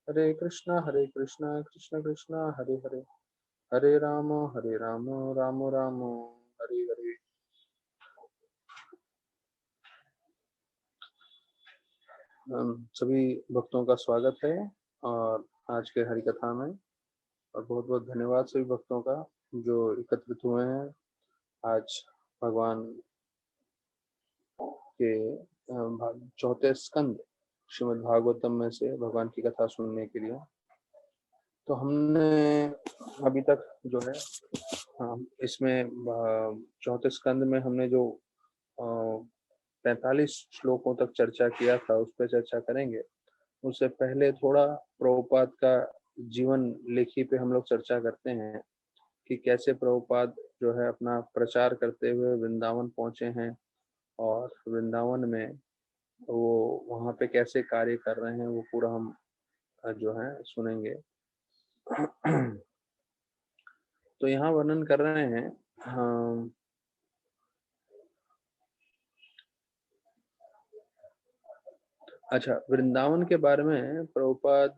हरे कृष्णा कृष्ण कृष्ण हरे हरे, हरे राम राम राम हरे हरे। सभी भक्तों का स्वागत है और आज के हरि कथा में, और बहुत बहुत धन्यवाद सभी भक्तों का जो एकत्रित हुए हैं आज भगवान के चौथे स्कंद श्रीमद् भागवतम में से भगवान की कथा सुनने के लिए। तो हमने अभी तक जो है इसमें चौथे स्कंद में हमने जो 45 श्लोकों तक चर्चा किया था उस पर चर्चा करेंगे। उससे पहले थोड़ा प्रभुपाद का जीवन लेखी पे हम लोग चर्चा करते हैं कि कैसे प्रभुपाद जो है अपना प्रचार करते हुए वृंदावन पहुंचे हैं और वृंदावन में वो वहाँ पे कैसे कार्य कर रहे हैं, वो पूरा हम जो है सुनेंगे। तो यहाँ वर्णन कर रहे हैं अच्छा, वृंदावन के बारे में प्रभुपाद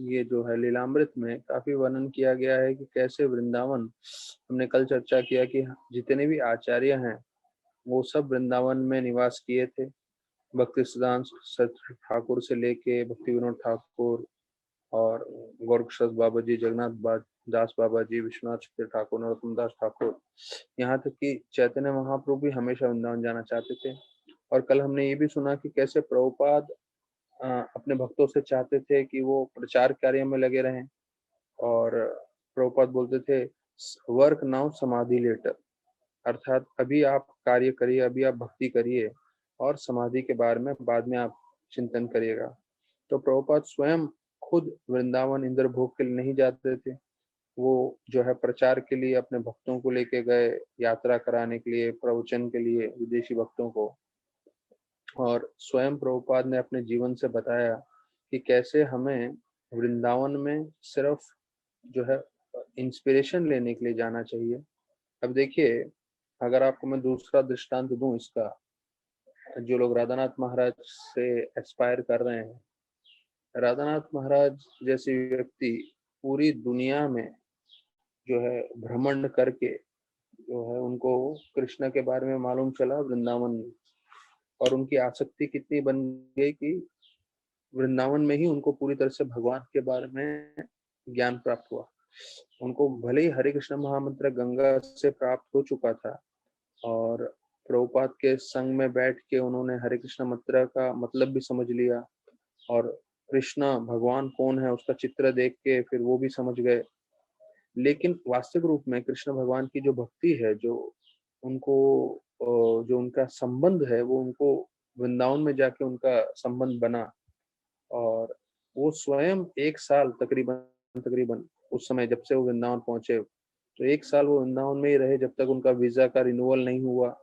ये जो है लीलामृत में काफी वर्णन किया गया है कि कैसे वृंदावन, हमने कल चर्चा किया कि जितने भी आचार्य हैं वो सब वृंदावन में निवास किए थे। भक्ति सिद्धांत सरस्वती ठाकुर से लेके भक्ति विनोद ठाकुर और गोरक्षदास बाबा जी, जगन्नाथ दास बाबा जी, विश्वनाथ चक्रवर्ती ठाकुर, नरोत्तम दास ठाकुर, यहाँ तक कि चैतन्य महाप्रभु भी हमेशा वृंदावन जाना चाहते थे। और कल हमने ये भी सुना कि कैसे प्रभुपाद अपने भक्तों से चाहते थे कि वो प्रचार कार्य में लगे रहें, और प्रभुपाद बोलते थे वर्क नाउ समाधि लेटर, अर्थात अभी आप कार्य करिए, अभी आप भक्ति करिए और समाधि के बारे में बाद में आप चिंतन करिएगा। तो प्रभुपाद स्वयं खुद वृंदावन इंद्रभोग के लिए नहीं जाते थे, वो जो है प्रचार के लिए अपने भक्तों को लेके गए, यात्रा कराने के लिए, प्रवचन के लिए विदेशी भक्तों को। और स्वयं प्रभुपाद ने अपने जीवन से बताया कि कैसे हमें वृंदावन में सिर्फ जो है इंस्पिरेशन लेने के लिए जाना चाहिए। अब देखिए, अगर आपको मैं दूसरा दृष्टांत दूं इसका, जो लोग राधानाथ महाराज से एस्पायर कर रहे हैं, राधानाथ महाराज जैसे व्यक्ति पूरी दुनिया में जो है भ्रमण करके जो है उनको कृष्ण के बारे में मालूम चला वृंदावन में, और उनकी आसक्ति कितनी बन गई कि वृंदावन में ही उनको पूरी तरह से भगवान के बारे में ज्ञान प्राप्त हुआ। उनको भले ही हरे कृष्ण महामंत्र गंगा से प्राप्त हो चुका था, और प्रभुपाद के संग में बैठ के उन्होंने हरे कृष्ण मंत्र का मतलब भी समझ लिया, और कृष्ण भगवान कौन है उसका चित्र देख के फिर वो भी समझ गए। लेकिन वास्तविक रूप में कृष्ण भगवान की जो भक्ति है, जो उनको जो उनका संबंध है, वो उनको वृंदावन में जाके उनका संबंध बना। और वो स्वयं 1 साल तकरीबन तकरीबन उस समय जब से वो वृंदावन पहुंचे, तो 1 साल वो वृंदावन में ही रहे जब तक उनका वीजा का रिन्यूअल नहीं हुआ।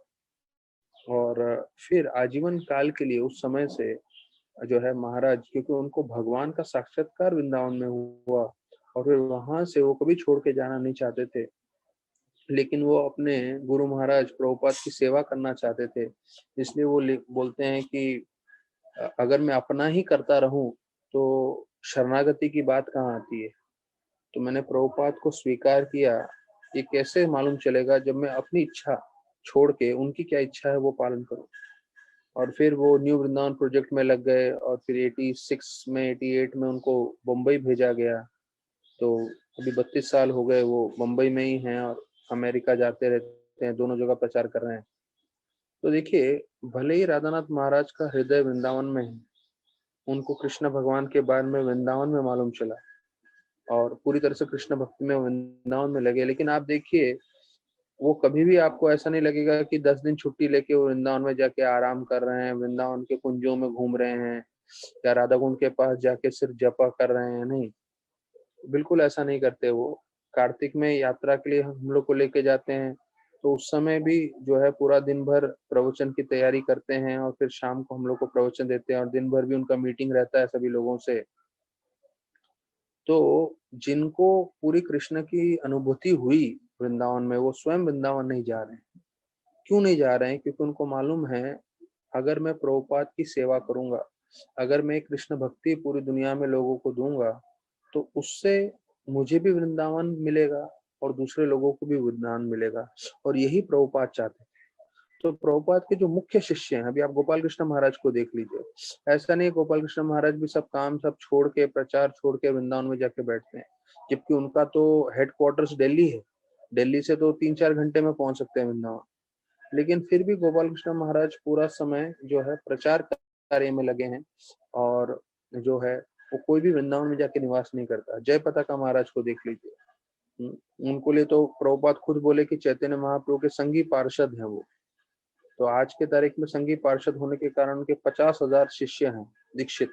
और फिर आजीवन काल के लिए उस समय से जो है महाराज, क्योंकि उनको भगवान का साक्षात्कार वृंदावन में हुआ, और फिर वहां से वो कभी छोड़ के जाना नहीं चाहते थे, लेकिन वो अपने गुरु महाराज प्रभुपाद की सेवा करना चाहते थे। इसलिए वो बोलते हैं कि अगर मैं अपना ही करता रहूं तो शरणागति की बात कहाँ आती है। तो मैंने प्रभुपाद को स्वीकार किया, ये कैसे मालूम चलेगा जब मैं अपनी इच्छा छोड़ के उनकी क्या इच्छा है वो पालन करूं। और फिर वो न्यू वृंदावन प्रोजेक्ट में लग गए, और फिर 86 में 88 में उनको बम्बई भेजा गया। तो अभी 32 साल हो गए वो बम्बई में ही हैं, और अमेरिका जाते रहते हैं, दोनों जगह प्रचार कर रहे हैं। तो देखिए, भले ही राधानाथ महाराज का हृदय वृंदावन में है, उनको कृष्ण भगवान के बारे में वृंदावन में मालूम चला और पूरी तरह से कृष्ण भक्ति में वृंदावन में लगे, लेकिन आप देखिए वो कभी भी आपको ऐसा नहीं लगेगा कि 10 दिन छुट्टी लेके वो वृंदावन में जाके आराम कर रहे हैं, वृंदावन के कुंजों में घूम रहे हैं, या राधा कुंड के पास जाके सिर्फ जपा कर रहे हैं। नहीं, बिल्कुल ऐसा नहीं करते वो। कार्तिक में यात्रा के लिए हम लोग को लेके जाते हैं, तो उस समय भी जो है पूरा दिन भर प्रवचन की तैयारी करते हैं, और फिर शाम को हम लोग को प्रवचन देते हैं, और दिन भर भी उनका मीटिंग रहता है सभी लोगों से। तो जिनको पूरी कृष्ण की अनुभूति हुई वृंदावन में, वो स्वयं वृंदावन नहीं जा रहे हैं। क्यों नहीं जा रहे हैं? क्योंकि उनको मालूम है अगर मैं प्रभुपाद की सेवा करूंगा, अगर मैं कृष्ण भक्ति पूरी दुनिया में लोगों को दूंगा तो उससे मुझे भी वृंदावन मिलेगा और दूसरे लोगों को भी वृंदावन मिलेगा। और यही प्रभुपाद चाहते थे। तो प्रभुपाद के जो मुख्य शिष्य हैं, अभी आप गोपाल कृष्ण महाराज को देख लीजिए। ऐसा नहीं है गोपाल कृष्ण महाराज भी सब काम सब छोड़ के, प्रचार छोड़ के वृंदावन में जाके बैठते हैं, जबकि उनका तो हेडक्वार्टर्स दिल्ली है। दिल्ली से तो 3-4 घंटे में पहुंच सकते हैं वृंदावन। लेकिन फिर भी गोपाल कृष्ण महाराज पूरा समय जो है प्रचार कार्य में लगे हैं। और जो है वो कोई भी वृंदावन में जाके निवास नहीं करता। जय पताका महाराज को देख लीजिए। उनको लिए तो प्रभुपाद खुद बोले कि चैतन्य महाप्रभु के संगी पार्षद हैं वो। तो आज के तारीख में संगी पार्षद होने के कारण उनके 50,000 शिष्य हैं दीक्षित।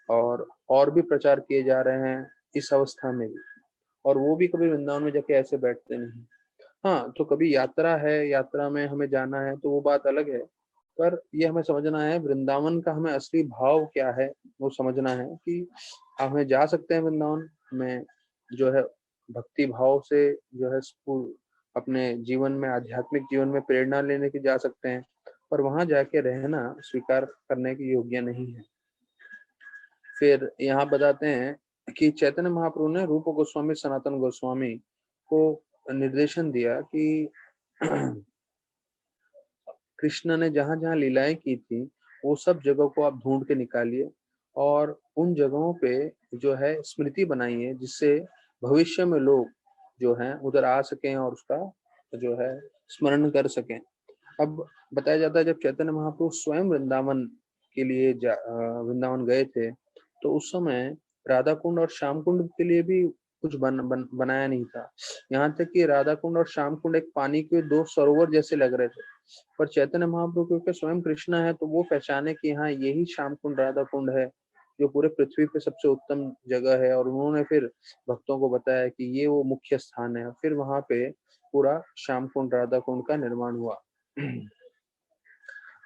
और भी प्रचार किए जा रहे हैं इस अवस्था में भी। और वो भी कभी वृंदावन में जाके ऐसे बैठते नहीं। हाँ, तो कभी यात्रा है, यात्रा में हमें जाना है तो वो बात अलग है। पर ये हमें समझना है वृंदावन का हमें असली भाव क्या है, वो समझना है कि हमें जा सकते हैं वृंदावन में जो है भक्ति भाव से, जो है अपने जीवन में, आध्यात्मिक जीवन में प्रेरणा लेने की जा सकते हैं। पर वहां जाके रहना स्वीकार करने के योग्य नहीं है। फिर यहाँ बताते हैं कि चैतन्य महाप्रभु ने रूप गोस्वामी सनातन गोस्वामी को निर्देशन दिया कि कृष्ण ने जहां जहां लीलाएं की थी वो सब जगह को आप ढूंढ के निकालिए और उन जगहों पे जो है स्मृति बनाइए, जिससे भविष्य में लोग जो हैं उधर आ सकें और उसका जो है स्मरण कर सकें। अब बताया जाता है जब चैतन्य महाप्रभु स्वयं वृंदावन के लिए वृंदावन गए थे तो उस समय राधा कुंड और श्याम कुंड के लिए भी कुछ बनाया नहीं था। यहाँ तक कि राधा कुंड और श्याम कुंड एक पानी के दो सरोवर जैसे लग रहे थे। पर चैतन्य महाप्रभु क्योंकि स्वयं कृष्ण है तो वो पहचाने कि हाँ यही श्याम कुंड राधा कुंड है जो पूरे पृथ्वी पे सबसे उत्तम जगह है। और उन्होंने फिर भक्तों को बताया कि ये वो मुख्य स्थान है। फिर वहां पे पूरा श्याम कुंड राधा कुंड का निर्माण हुआ।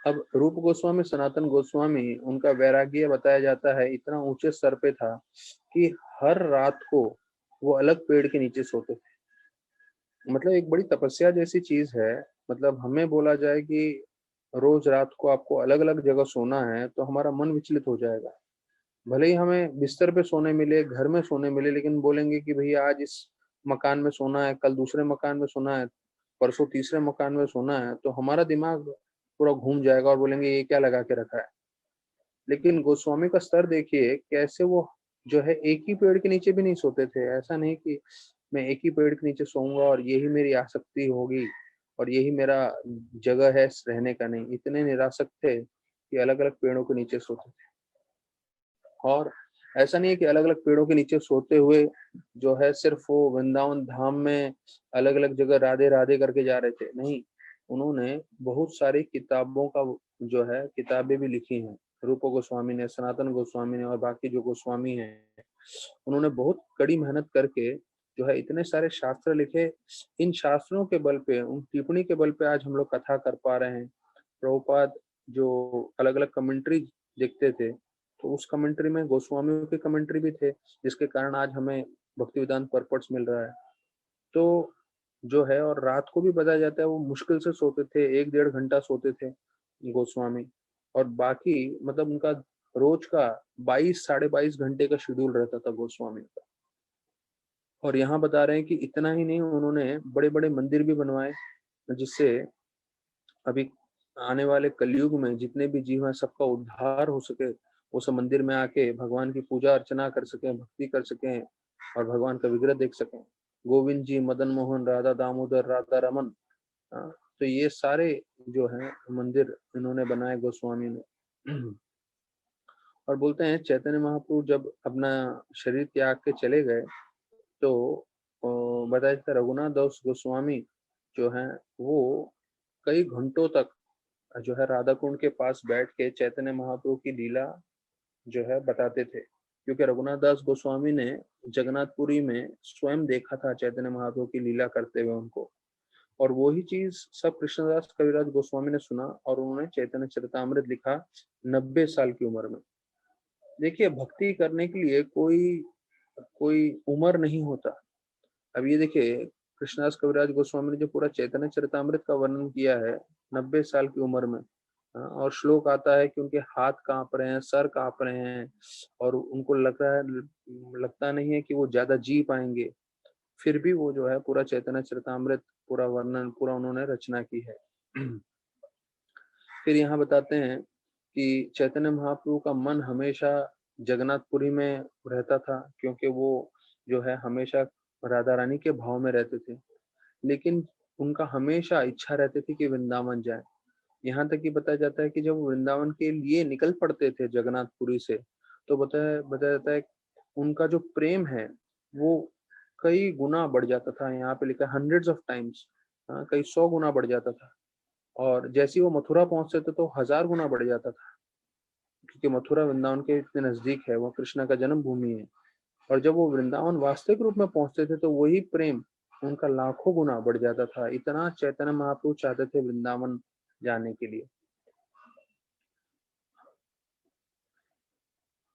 अब रूप गोस्वामी सनातन गोस्वामी, उनका वैराग्य बताया जाता है इतना ऊंचे स्तर पे था कि हर रात को वो अलग पेड़ के नीचे सोते थे। मतलब एक बड़ी तपस्या जैसी चीज है। मतलब हमें बोला जाए कि रोज रात को आपको अलग अलग जगह सोना है तो हमारा मन विचलित हो जाएगा। भले ही हमें बिस्तर पे सोने मिले, घर में सोने मिले, लेकिन बोलेंगे कि भैया आज इस मकान में सोना है, कल दूसरे मकान में सोना है, परसों तीसरे मकान में सोना है, तो हमारा दिमाग पूरा घूम जाएगा और बोलेंगे ये क्या लगा के रखा है। लेकिन गोस्वामी का स्तर देखिए कैसे वो जो है एक ही पेड़ के नीचे भी नहीं सोते थे। ऐसा नहीं कि मैं एक ही पेड़ के नीचे सोऊंगा और यही मेरी आसक्ति होगी और यही मेरा जगह है रहने का। नहीं, इतने निरासक्त थे कि अलग अलग पेड़ों के नीचे सोते थे। और ऐसा नहीं है कि अलग अलग पेड़ों के नीचे सोते हुए जो है सिर्फ वो वृंदावन धाम में अलग अलग जगह राधे राधे करके जा रहे थे। नहीं, उन्होंने बहुत सारी किताबों का जो है किताबें भी लिखी हैं। रूप गोस्वामी ने, सनातन गोस्वामी ने और बाकी जो गोस्वामी हैं, उन्होंने बहुत कड़ी मेहनत करके जो है इतने सारे शास्त्र लिखे। इन शास्त्रों के बल पे, उन टिप्पणी के बल पे आज हम लोग कथा कर पा रहे हैं। प्रभुपाद जो अलग अलग कमेंट्री लिखते थे तो उस कमेंट्री में गोस्वामियों के कमेंट्री भी थे, जिसके कारण आज हमें भक्ति वेदांत परपट्स मिल रहा है। तो जो है, और रात को भी बताया जाता है वो मुश्किल से सोते थे, 1-1.5 घंटा सोते थे गोस्वामी। और बाकी मतलब उनका रोज का 22-22.5 घंटे का शेड्यूल रहता था गोस्वामी का। और यहाँ बता रहे हैं कि इतना ही नहीं, उन्होंने बड़े बड़े मंदिर भी बनवाए, जिससे अभी आने वाले कलयुग में जितने भी जीव हैं सबका उद्धार हो सके। वो सब मंदिर में आके भगवान की पूजा अर्चना कर सकें, भक्ति कर सकें और भगवान का विग्रह देख सकें। गोविंद जी, मदन मोहन, राधा दामोदर, राधा रमन, तो ये सारे जो हैं मंदिर इन्होंने बनाए गोस्वामी ने। और बोलते हैं चैतन्य महाप्रभु जब अपना शरीर त्याग के चले गए तो बताया जाता है रघुनाथ दास गोस्वामी जो है वो कई घंटों तक जो है राधा कुंड के पास बैठ के चैतन्य महाप्रभु की लीला जो है बताते थे। क्योंकि रघुनाथ दास गोस्वामी ने जगन्नाथपुरी में स्वयं देखा था चैतन्य महाप्रभु की लीला करते हुए उनको। और वही चीज सब कृष्णदास कविराज गोस्वामी ने सुना और उन्होंने चैतन्य चरितामृत लिखा 90 साल की उम्र में। देखिए, भक्ति करने के लिए कोई कोई उम्र नहीं होता। अब ये देखिए, कृष्णदास कविराज गोस्वामी ने जो पूरा चैतन्य चरितामृत का वर्णन किया है 90 साल की उम्र में, हाँ, और श्लोक आता है कि उनके हाथ कांप रहे हैं, सर कांप रहे हैं और उनको लगता नहीं है कि वो ज्यादा जी पाएंगे। फिर भी वो जो है पूरा चैतन्य चरितामृत, पूरा वर्णन, पूरा उन्होंने रचना की है। फिर यहाँ बताते हैं कि चैतन्य महाप्रभु का मन हमेशा जगन्नाथपुरी में रहता था, क्योंकि वो जो है हमेशा राधा रानी के भाव में रहते थे। लेकिन उनका हमेशा इच्छा रहती थी कि वृंदावन जाए। यहाँ तक कि बताया जाता है कि जब वो वृंदावन के लिए निकल पड़ते थे जगन्नाथपुरी से, तो बताया बताया जाता है उनका जो प्रेम है वो कई गुना बढ़ जाता था। यहाँ पे लिखा है हंड्रेड्स ऑफ टाइम्स, कई 100 गुना बढ़ जाता था। और जैसे ही वो मथुरा पहुंचते थे तो 1000 गुना बढ़ जाता था, क्योंकि मथुरा वृंदावन के इतने नजदीक है, वो कृष्ण का जन्म भूमि है। और जब वो वृंदावन वास्तविक रूप में पहुंचते थे तो वही प्रेम उनका लाखों गुना बढ़ जाता था। इतना चैतन्य महाप्रभु चाहते थे वृंदावन जाने के लिए।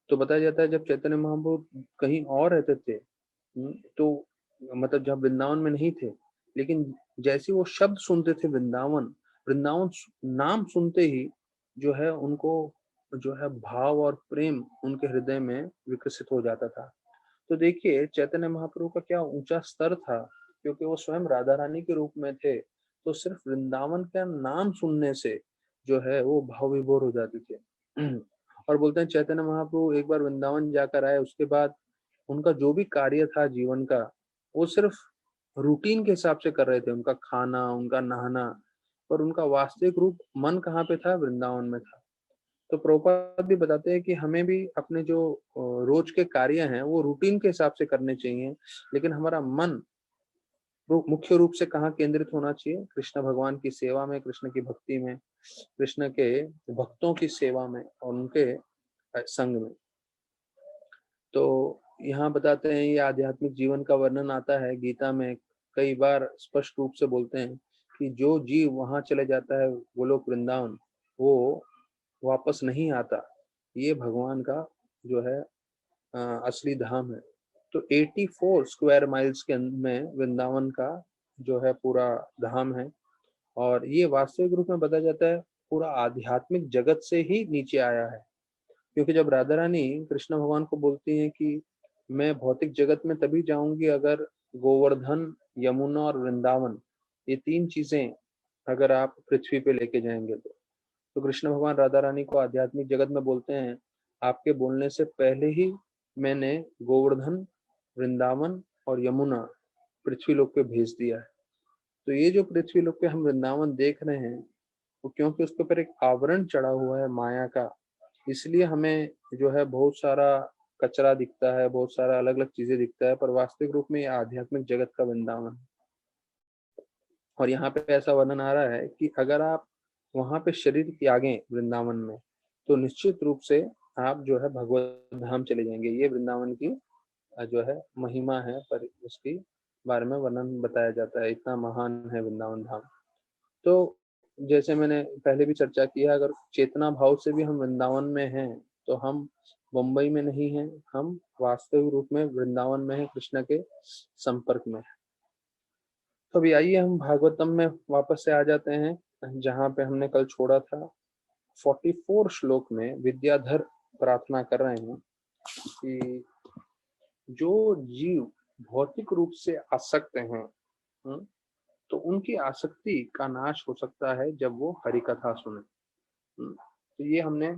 तो बताया जाता है जब चैतन्य महाप्रभु कहीं और रहते थे, तो मतलब जब वृंदावन में नहीं थे, लेकिन जैसे वो शब्द सुनते थे वृंदावन, वृंदावन नाम सुनते ही जो है उनको जो है भाव और प्रेम उनके हृदय में विकसित हो जाता था। तो देखिए चैतन्य महाप्रभु का क्या ऊंचा स्तर था, क्योंकि वो स्वयं राधा रानी के रूप में थे, तो सिर्फ वृंदावन का नाम सुनने से जो है वो भाव विभोर हो जाते थे। और बोलते हैं चैतन्य महाप्रभु एक बार वृंदावन जाकर आए, उसके बाद उनका जो भी कार्य था जीवन का, वो सिर्फ रूटीन के हिसाब से कर रहे थे, उनका खाना, उनका नहाना, पर उनका वास्तविक रूप मन कहाँ पे था? वृंदावन में था। तो प्रभुपाद भी बताते हैं कि हमें भी अपने जो रोज के कार्य हैं वो रूटीन के हिसाब से करने चाहिए, लेकिन हमारा मन मुख्य रूप से कहाँ केंद्रित होना चाहिए? कृष्ण भगवान की सेवा में, कृष्ण की भक्ति में, कृष्ण के भक्तों की सेवा में और उनके संग में। तो यहाँ बताते हैं ये आध्यात्मिक जीवन का वर्णन आता है गीता में, कई बार स्पष्ट रूप से बोलते हैं कि जो जीव वहां चले जाता है गोलोक वृंदावन, वो वापस नहीं आता। ये भगवान का जो है असली धाम है। तो 84 स्क्वायर माइल्स के में वृंदावन का जो है पूरा धाम है। और ये वास्तविक रूप में बताया जाता है पूरा आध्यात्मिक जगत से ही नीचे आया है, क्योंकि जब राधा रानी कृष्ण भगवान को बोलती हैं कि मैं भौतिक जगत में तभी जाऊंगी अगर गोवर्धन, यमुना और वृंदावन, ये 3 चीजें अगर आप पृथ्वी पे लेके जाएंगे तो कृष्ण भगवान राधा रानी को आध्यात्मिक जगत में बोलते हैं आपके बोलने से पहले ही मैंने गोवर्धन, वृंदावन और यमुना पृथ्वी लोक पे भेज दिया है। तो ये जो पृथ्वी लोक पे हम वृंदावन देख रहे हैं, वो क्योंकि उसके ऊपर एक आवरण चढ़ा हुआ है माया का, इसलिए हमें जो है बहुत सारा कचरा दिखता है, बहुत सारा अलग अलग चीजें दिखता है, पर वास्तविक रूप में ये आध्यात्मिक जगत का वृंदावन है। और यहाँ पे ऐसा वर्णन आ रहा है कि अगर आप वहां पे शरीर त्यागें वृंदावन में, तो निश्चित रूप से आप जो है भगवत धाम चले जाएंगे। ये वृंदावन की जो है महिमा है, पर उसकी बारे में वर्णन बताया जाता है, इतना महान है वृंदावन धाम। तो जैसे मैंने पहले भी चर्चा किया, अगर चेतना भाव से भी हम वृंदावन में हैं, तो हम मुंबई में नहीं हैं, हम वास्तविक रूप में वृंदावन में हैं, कृष्ण के संपर्क में। तो अभी आइए हम भागवतम में वापस से आ जाते हैं जहाँ पे हमने कल छोड़ा था। 44 श्लोक में विद्याधर प्रार्थना कर रहे हैं कि जो जीव भौतिक रूप से आसक्त हैं, तो उनकी आसक्ति का नाश हो सकता है जब वो हरि कथा सुने। तो ये हमने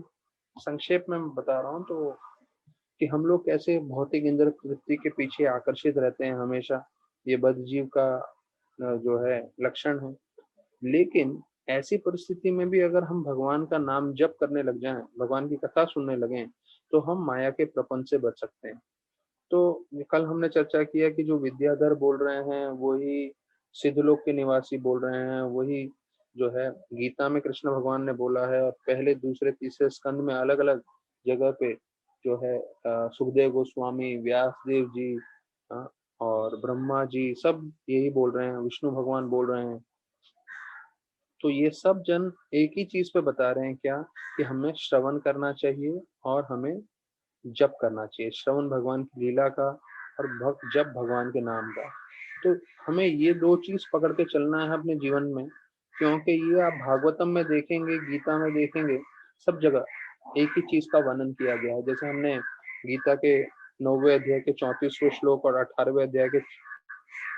संक्षेप में बता रहा हूँ, तो कि हम लोग कैसे भौतिक इंद्र वृत्ति के पीछे आकर्षित रहते हैं हमेशा, ये बद्ध जीव का जो है लक्षण है। लेकिन ऐसी परिस्थिति में भी अगर हम भगवान का नाम जप करने लग जाएं, भगवान की कथा सुनने लगें, तो हम माया के प्रपंच से बच सकते हैं। तो कल हमने चर्चा किया कि जो विद्याधर बोल रहे हैं वही सिद्धलोक के निवासी बोल रहे हैं, वही जो है गीता में कृष्ण भगवान ने बोला है, और पहले, दूसरे, तीसरे स्कंद में अलग अलग जगह पे जो है सुखदेव गोस्वामी, व्यास देव जी, और ब्रह्मा जी सब यही बोल रहे हैं, विष्णु भगवान बोल रहे हैं। तो ये सब जन एक ही चीज पे बता रहे हैं क्या? कि हमें श्रवण करना चाहिए और हमें जप करना चाहिए, श्रवण भगवान की लीला का और जप भगवान के नाम का। तो हमें ये 2 चीज पकड़ के चलना है अपने जीवन में, क्योंकि ये आप भागवतम में देखेंगे, गीता में देखेंगे, सब जगह एक ही चीज का वर्णन किया गया है। जैसे हमने गीता के 9वें अध्याय के 34वें श्लोक और 18वें अध्याय के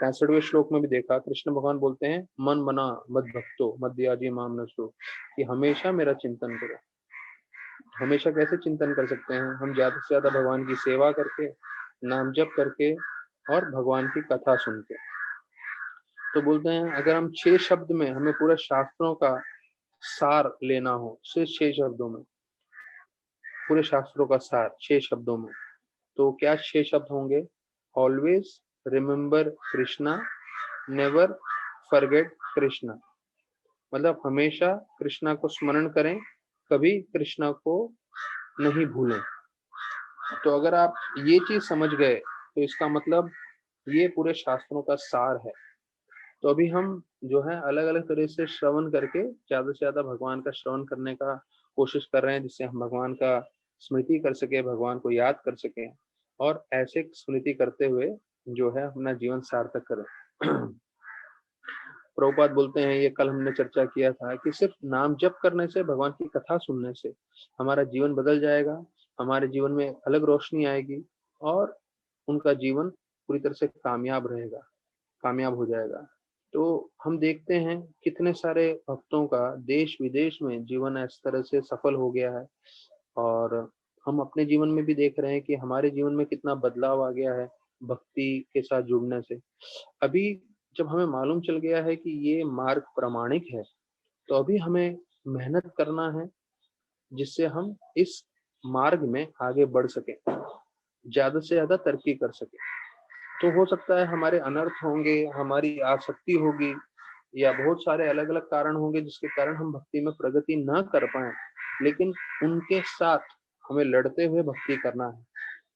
65वें श्लोक में भी देखा, कृष्ण भगवान बोलते हैं मन बना मद भक्तो मद्याजी माम नसो, कि हमेशा मेरा चिंतन करो। हमेशा कैसे चिंतन कर सकते हैं? हम ज्यादा से ज्यादा भगवान की सेवा करके, नाम जप करके और भगवान की कथा सुन के। तो बोलते हैं अगर हम 6 शब्द में हमें पूरे शास्त्रों का सार लेना हो, सिर्फ 6 शब्दों में, पूरे शास्त्रों का सार 6 शब्दों में, तो क्या 6 शब्द होंगे? Always remember Krishna, never forget Krishna. मतलब हमेशा कृष्णा को स्मरण करें, कभी कृष्णा को नहीं भूलें। तो अगर आप ये चीज समझ गए तो इसका मतलब ये पूरे शास्त्रों का सार है। तो अभी हम जो है अलग अलग तरह से श्रवण करके ज्यादा से ज्यादा भगवान का श्रवण करने का कोशिश कर रहे हैं, जिससे हम भगवान का स्मृति कर सके, भगवान को याद कर सके और ऐसे स्मृति करते हुए जो है अपना जीवन सार्थक करें। प्रभुपाद बोलते हैं, ये कल हमने चर्चा किया था कि सिर्फ नाम जप करने से, भगवान की कथा सुनने से हमारा जीवन बदल जाएगा, हमारे जीवन में अलग रोशनी आएगी और उनका जीवन पूरी तरह से कामयाब रहेगा, कामयाब हो जाएगा। तो हम देखते हैं कितने सारे भक्तों का देश विदेश में जीवन इस तरह से सफल हो गया है और हम अपने जीवन में भी देख रहे हैं कि हमारे जीवन में कितना बदलाव आ गया है भक्ति के साथ जुड़ने से। अभी जब हमें मालूम चल गया है कि ये मार्ग प्रामाणिक है, तो अभी हमें मेहनत करना है जिससे हम इस मार्ग में आगे बढ़ सकें, ज्यादा से ज्यादा तरक्की कर सकें। तो हो सकता है हमारे अनर्थ होंगे, हमारी आसक्ति होगी या बहुत सारे अलग अलग कारण होंगे जिसके कारण हम भक्ति में प्रगति न कर पाए, लेकिन उनके साथ हमें लड़ते हुए भक्ति करना है।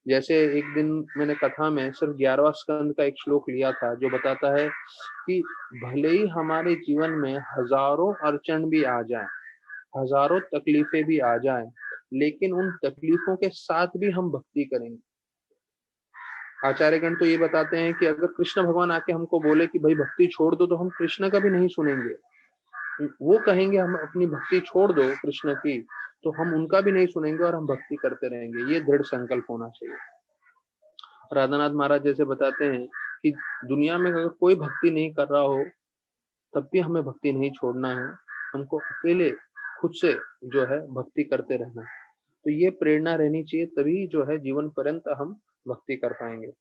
जैसे एक दिन मैंने कथा में सिर्फ 11वां स्कंद का एक श्लोक लिया था जो बताता है कि भले ही हमारे जीवन में हजारों अड़चन भी आ जाएं, हजारों तकलीफें भी आ जाएं, लेकिन उन तकलीफों के साथ भी हम भक्ति करेंगे। आचार्यगण तो ये बताते हैं कि अगर कृष्ण भगवान आके हमको बोले कि भाई भक्ति छोड़ दो, तो हम कृष्ण का भी नहीं सुनेंगे। वो कहेंगे हम अपनी भक्ति छोड़ दो कृष्ण की, तो हम उनका भी नहीं सुनेंगे और हम भक्ति करते रहेंगे। ये दृढ़ संकल्प होना चाहिए। राधानाथ महाराज जैसे बताते हैं कि दुनिया में अगर कोई भक्ति नहीं कर रहा हो तब भी हमें भक्ति नहीं छोड़ना है, हमको अकेले खुद से जो है भक्ति करते रहना है। तो ये प्रेरणा रहनी चाहिए, तभी जो है जीवन पर्यंत हम भक्ति कर पाएंगे।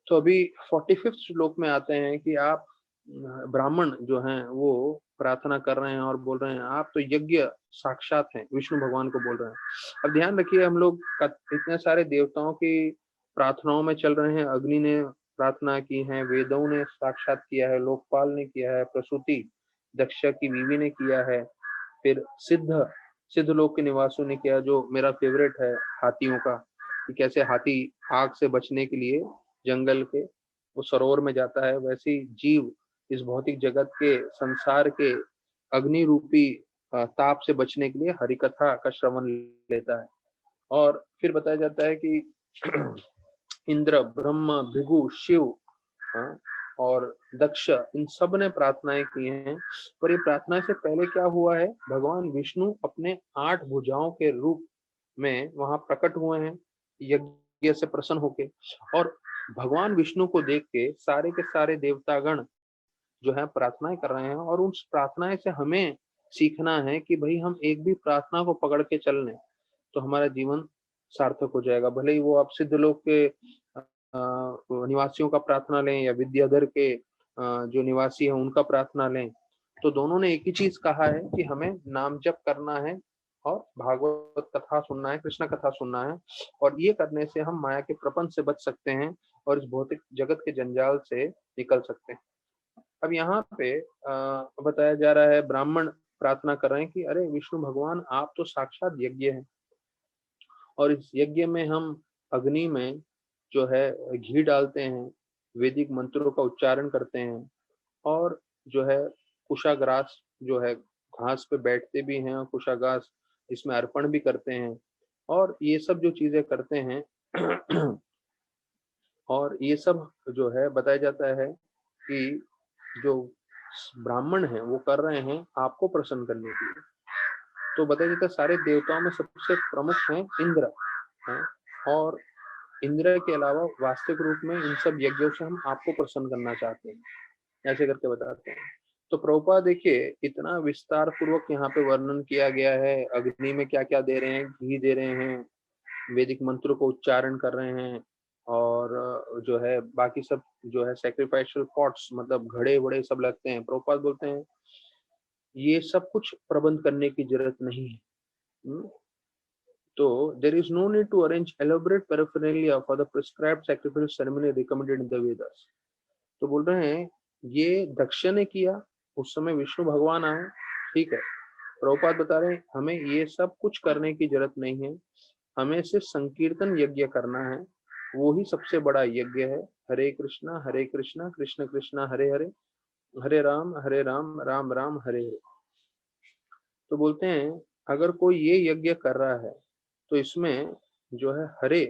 तो अभी 45वें श्लोक में आते हैं कि आप ब्राह्मण जो हैं वो प्रार्थना कर रहे हैं और बोल रहे हैं आप तो यज्ञ साक्षात हैं, विष्णु भगवान को बोल रहे हैं। अब ध्यान रखिए, हम लोग इतने सारे देवताओं की प्रार्थनाओं में चल रहे हैं। अग्नि ने प्रार्थना की है, वेदों ने साक्षात किया है, लोकपाल ने किया है, प्रसूति दक्ष की बीवी ने किया है, फिर सिद्ध लोक के निवासियों ने किया, जो मेरा फेवरेट है हाथियों का, कि कैसे हाथी आग से बचने के लिए जंगल के वो सरोवर में जाता है, वैसे ही जीव इस भौतिक जगत के संसार के अग्नि रूपी ताप से बचने के लिए हरिकथा का श्रवण लेता है। और फिर बताया जाता है कि इंद्र, ब्रह्मा, भृगु, शिव और दक्ष, इन सब ने प्रार्थनाएं की हैं। पर ये प्रार्थना से पहले क्या हुआ है, भगवान विष्णु अपने 8 भुजाओं के रूप में वहां प्रकट हुए हैं यज्ञ से प्रसन्न होके, और भगवान विष्णु को देख के सारे देवतागण जो है प्रार्थनाएं कर रहे हैं। और उस प्रार्थनाएं से हमें सीखना है कि भाई हम एक भी प्रार्थना को पकड़ के चल लें तो हमारा जीवन सार्थक हो जाएगा। भले ही वो आप सिद्ध लोक के निवासियों का प्रार्थना लें या विद्याधर के जो निवासी हैं उनका प्रार्थना लें, तो दोनों ने एक ही चीज कहा है कि हमें नाम जप करना है और भागवत कथा सुनना है, कृष्ण कथा सुनना है। और ये करने से हम माया के प्रपंच से बच सकते हैं और इस भौतिक जगत के जंजाल से निकल सकते हैं। अब यहाँ पे बताया जा रहा है, ब्राह्मण प्रार्थना कर रहे हैं कि अरे विष्णु भगवान आप तो साक्षात यज्ञ हैं, और इस यज्ञ में हम अग्नि में जो है घी डालते हैं, वैदिक मंत्रों का उच्चारण करते हैं और जो है कुशाग्रास जो है घास पे बैठते भी हैं और कुशाग्रास इसमें अर्पण भी करते हैं। और ये सब जो चीजें करते हैं और ये सब जो है बताया जाता है कि जो ब्राह्मण हैं वो कर रहे हैं आपको प्रसन्न करने के लिए। तो बताया जाता है सारे देवताओं में सबसे प्रमुख हैं इंद्र हैं, और इंद्र के अलावा वास्तविक रूप में इन सब यज्ञों से हम आपको प्रसन्न करना चाहते हैं, ऐसे करके बताते हैं। तो प्रभुपाद देखिए इतना विस्तार पूर्वक यहाँ पे वर्णन किया गया है, अग्नि में क्या क्या दे रहे हैं, घी दे रहे हैं, वैदिक मंत्रों को उच्चारण कर रहे हैं, और जो है बाकी सब जो है सेक्रीफाइशियल पॉट्स मतलब घड़े वड़े सब लगते हैं। प्रभुपाद बोलते हैं ये सब कुछ प्रबंध करने की जरूरत नहीं है। हम्म? तो there is no need to arrange elaborate paraphernalia for the prescribed sacrificial ceremony recommended in the Vedas। तो बोल रहे हैं ये दक्ष ने किया, उस समय विष्णु भगवान आए, ठीक है। प्रभुपाद बता रहे हैं हमें ये सब कुछ करने की जरूरत नहीं है, हमें सिर्फ संकीर्तन यज्ञ करना है, वो ही सबसे बड़ा यज्ञ है। हरे कृष्णा कृष्ण कृष्णा हरे हरे, हरे राम राम राम हरे हरे। तो बोलते हैं अगर कोई ये यज्ञ कर रहा है तो इसमें जो है हरे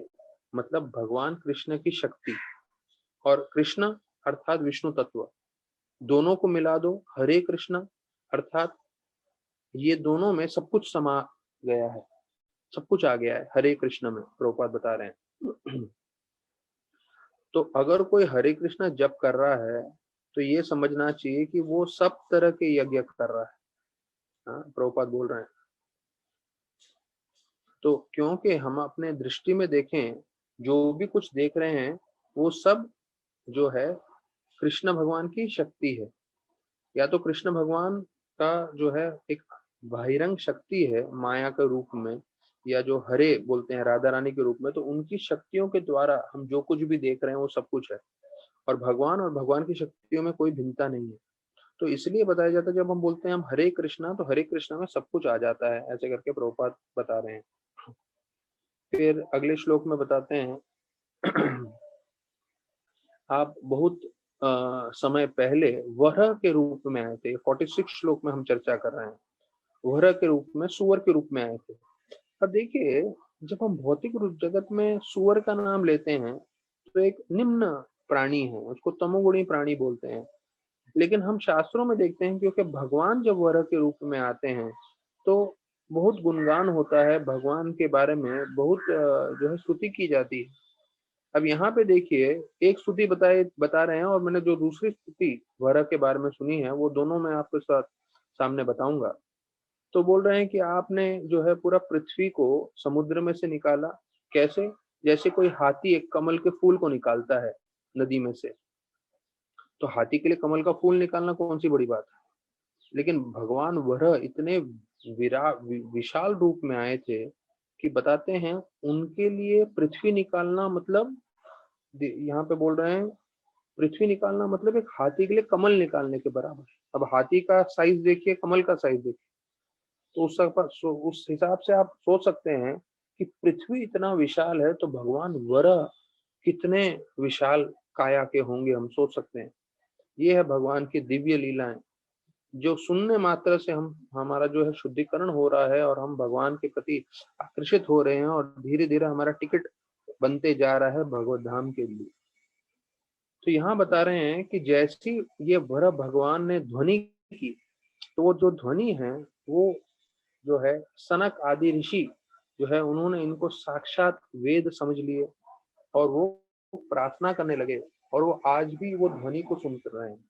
मतलब भगवान कृष्ण की शक्ति, और कृष्ण अर्थात विष्णु तत्व, दोनों को मिला दो, हरे कृष्ण अर्थात ये दोनों में सब कुछ समा गया है, सब कुछ आ गया है हरे कृष्ण में। प्रभुपाद बता रहे हैं तो अगर कोई हरे कृष्ण जप कर रहा है तो ये समझना चाहिए कि वो सब तरह के यज्ञ कर रहा है। हाँ, प्रभुपाद बोल रहे हैं। तो क्योंकि हम अपने दृष्टि में देखें, जो भी कुछ देख रहे हैं वो सब जो है कृष्ण भगवान की शक्ति है, या तो कृष्ण भगवान का जो है एक बहिरंग शक्ति है माया के रूप में, या जो हरे बोलते हैं राधा रानी के रूप में, तो उनकी शक्तियों के द्वारा हम जो कुछ भी देख रहे हैं वो सब कुछ है, और भगवान की शक्तियों में कोई भिन्नता नहीं है। तो इसलिए बताया जाता है जब हम बोलते हैं हम हरे कृष्णा, तो हरे कृष्णा में सब कुछ आ जाता है, ऐसे करके प्रभुपाद बता रहे हैं। फिर अगले श्लोक में बताते हैं आप बहुत समय पहले वरह के रूप में आए थे। 46 श्लोक में हम चर्चा कर रहे हैं, वरह के रूप में सुअर के रूप में आए थे। अब देखिए जब हम भौतिक रूप जगत में सुअर का नाम लेते हैं तो एक निम्न प्राणी है, उसको तमोगुणी प्राणी बोलते हैं। लेकिन हम शास्त्रों में देखते हैं क्योंकि भगवान जब वरह के रूप में आते हैं तो बहुत गुणगान होता है, भगवान के बारे में बहुत जो है स्तुति की जाती है। अब यहाँ पे देखिए एक स्तुति बता रहे हैं, और मैंने जो दूसरी स्तुति वरह के बारे में सुनी है वो दोनों मैं आपके साथ सामने बताऊंगा। तो बोल रहे हैं कि आपने जो है पूरा पृथ्वी को समुद्र में से निकाला। कैसे? जैसे कोई हाथी एक कमल के फूल को निकालता है नदी में से, तो हाथी के लिए कमल का फूल निकालना कौन सी बड़ी बात है। लेकिन भगवान वह इतने विशाल रूप में आए थे कि बताते हैं उनके लिए पृथ्वी निकालना मतलब, यहाँ पे बोल रहे हैं पृथ्वी निकालना मतलब एक हाथी के लिए कमल निकालने के बराबर है। अब हाथी का साइज देखिए, कमल का साइज देखिए, तो उस हिसाब से आप सोच सकते हैं कि पृथ्वी इतना विशाल है तो भगवान वरह कितने विशाल काया के होंगे, हम सोच सकते हैं। ये है भगवान की दिव्य लीलाएं, जो सुनने मात्र से हम हमारा जो है शुद्धिकरण हो रहा है, और हम भगवान के प्रति आकर्षित हो रहे हैं, और धीरे धीरे हमारा टिकट बनते जा रहा है भगवत धाम के लिए। तो यहाँ बता रहे हैं कि जैसी ये वर भगवान ने ध्वनि की, तो वो जो ध्वनि है वो जो है सनक आदि ऋषि जो है उन्होंने इनको साक्षात वेद समझ लिए, और वो प्रार्थना करने लगे, और वो आज भी वो ध्वनि को सुन रहे हैं।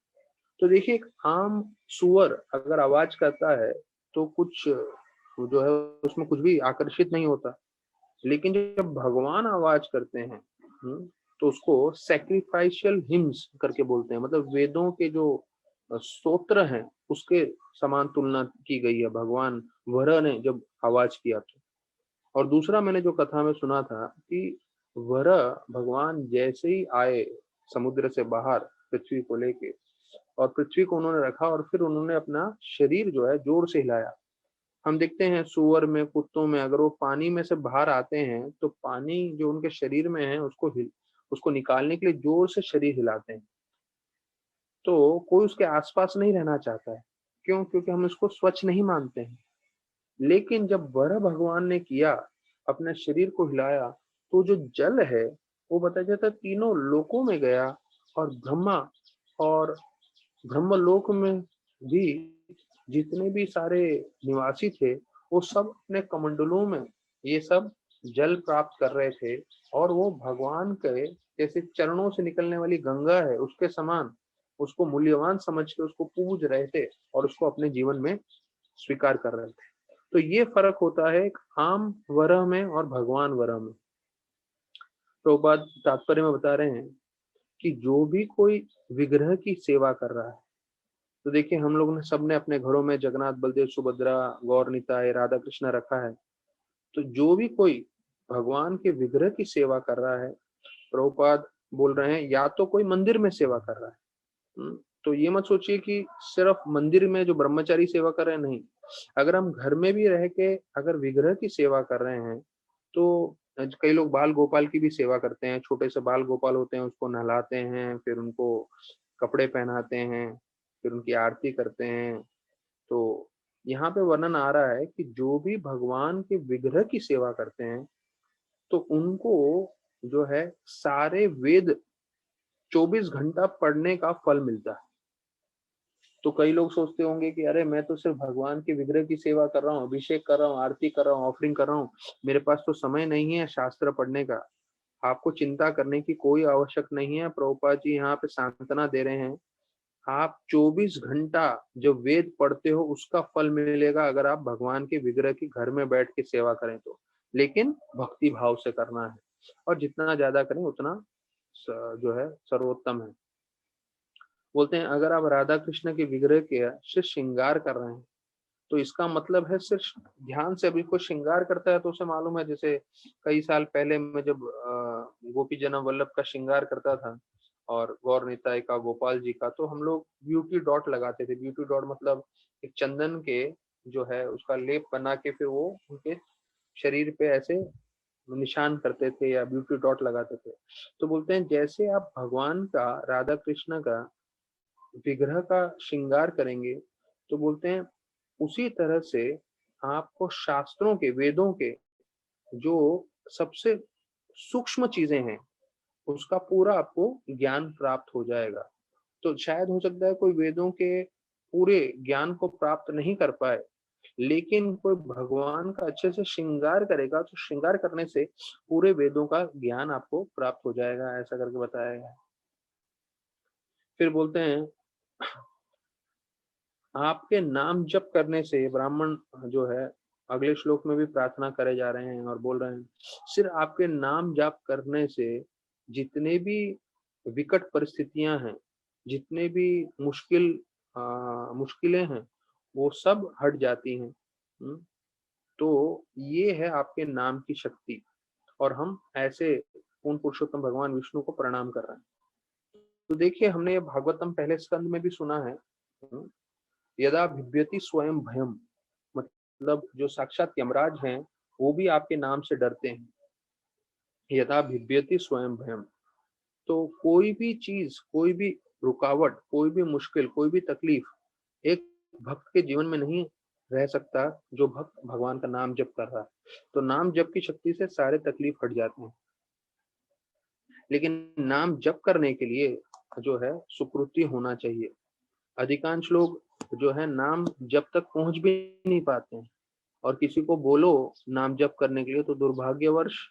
तो देखिए एक आम सुअर अगर आवाज करता है तो कुछ जो है उसमें कुछ भी आकर्षित नहीं होता, लेकिन जब भगवान आवाज करते हैं तो उसको सैक्रिफाइशियल हिम्स करके बोलते हैं, मतलब वेदों के जो स्तोत्र हैं उसके समान तुलना की गई है भगवान वरह ने जब आवाज किया तो। और दूसरा मैंने जो कथा में सुना था कि वरह भगवान जैसे ही आए समुद्र से बाहर पृथ्वी को लेके, और पृथ्वी को उन्होंने रखा, और फिर उन्होंने अपना शरीर जो है जोर से हिलाया। हम देखते हैं सुअर में, कुत्तों में, अगर वो पानी में से बाहर आते हैं तो पानी जो उनके शरीर में है उसको निकालने के लिए जोर से शरीर हिलाते हैं। तो कोई उसके आसपास नहीं रहना चाहता है। क्यों? क्योंकि हम इसको स्वच्छ नहीं मानते हैं। लेकिन जब वह भगवान ने किया, अपने शरीर को हिलाया, तो जो जल है वो बताया जाता है तीनों लोकों में गया, और ब्रह्मा और ब्रह्मलोक में भी जितने भी सारे निवासी थे, वो सब अपने कमंडलों में ये सब जल प्राप्त कर रहे थे, और वो भगवान के जैसे चरणों से निकलने वाली गंगा है उसके समान उसको मूल्यवान समझ के उसको पूज रहे थे और उसको अपने जीवन में स्वीकार कर रहे थे। तो ये फर्क होता है एक आम वरह में और भगवान वरह में। तो बात तात्पर्य में बता रहे हैं कि जो भी कोई विग्रह की सेवा कर रहा है, तो देखिए हम लोग ने सबने अपने घरों में जगन्नाथ बलदेव सुभद्रा गौर निताय राधा कृष्ण रखा है। तो जो भी कोई भगवान के विग्रह की सेवा कर रहा है, प्रभुपाद बोल रहे हैं या तो कोई मंदिर में सेवा कर रहा है। तो ये मत सोचिए कि सिर्फ मंदिर में जो ब्रह्मचारी सेवा कर रहे हैं, नहीं। अगर हम घर में भी रह के अगर विग्रह की सेवा कर रहे हैं, तो कई लोग बाल गोपाल की भी सेवा करते हैं। छोटे से बाल गोपाल होते हैं, उसको नहलाते हैं, फिर उनको कपड़े पहनाते हैं, फिर उनकी आरती करते हैं। तो यहाँ पे वर्णन आ रहा है कि जो भी भगवान के विग्रह की सेवा करते हैं, तो उनको जो है सारे वेद 24 घंटा पढ़ने का फल मिलता है। तो कई लोग सोचते होंगे कि अरे मैं तो सिर्फ भगवान के विग्रह की सेवा कर रहा हूँ, अभिषेक कर रहा हूँ, आरती कर रहा हूँ, ऑफरिंग कर रहा हूँ, मेरे पास तो समय नहीं है शास्त्र पढ़ने का। आपको चिंता करने की कोई आवश्यक नहीं है। प्रभुपाद जी यहाँ पे सांत्वना दे रहे हैं, आप 24 घंटा जो वेद पढ़ते हो उसका फल मिलेगा अगर आप भगवान के विग्रह की घर में बैठ के सेवा करें तो। लेकिन भक्ति भाव से करना है, और जितना ज्यादा करें उतना जो है सर्वोत्तम है। बोलते हैं अगर आप राधा कृष्ण के विग्रह के सिर्फ श्रृंगार कर रहे हैं, तो इसका मतलब है सिर्फ ध्यान से अभी कोई श्रृंगार करता है तो उसे मालूम है। जैसे कई साल पहले मैं जब गोपी जन्म वल्लभ का श्रृंगार करता था और गौर निताई का, गोपाल जी का, तो हम लोग ब्यूटी डॉट लगाते थे। ब्यूटी डॉट मतलब एक चंदन के जो है उसका लेप बना के फिर वो उनके शरीर पे ऐसे निशान करते थे या ब्यूटी डॉट लगाते थे। तो बोलते हैं जैसे आप भगवान का, राधा कृष्ण का विग्रह का श्रृंगार करेंगे, तो बोलते हैं उसी तरह से आपको शास्त्रों के, वेदों के जो सबसे सूक्ष्म चीजें हैं उसका पूरा आपको ज्ञान प्राप्त हो जाएगा। तो शायद हो सकता है कोई वेदों के पूरे ज्ञान को प्राप्त नहीं कर पाए, लेकिन कोई भगवान का अच्छे से श्रृंगार करेगा तो श्रृंगार करने से पूरे वेदों का ज्ञान आपको प्राप्त हो जाएगा, ऐसा करके बताया गया है। फिर बोलते हैं आपके नाम जप करने से, ब्राह्मण जो है अगले श्लोक में भी प्रार्थना करे जा रहे हैं और बोल रहे हैं सिर्फ आपके नाम जाप करने से जितने भी विकट परिस्थितियां हैं, जितने भी मुश्किलें हैं, वो सब हट जाती हैं। तो ये है आपके नाम की शक्ति, और हम ऐसे पूर्ण पुरुषोत्तम भगवान विष्णु को प्रणाम कर रहे हैं। तो देखिए हमने ये भागवतम पहले स्कंद में भी सुना है, यदा भिभ्यति स्वयं भयम, मतलब जो साक्षात यमराज हैं वो भी आपके नाम से डरते हैं। यदा भिभ्यति स्वयं भयम, तो कोई भी चीज, कोई भी रुकावट, कोई भी मुश्किल, कोई भी तकलीफ एक भक्त के जीवन में नहीं रह सकता जो भक्त भगवान का नाम जप कर रहा है। तो नाम जप की शक्ति से सारे तकलीफ हट जाते हैं। लेकिन नाम जप करने के लिए जो है सुकृति होना चाहिए। अधिकांश लोग जो है नाम जब तक पहुंच भी नहीं पाते हैं, और किसी को बोलो नाम जप करने के लिए तो दुर्भाग्यवश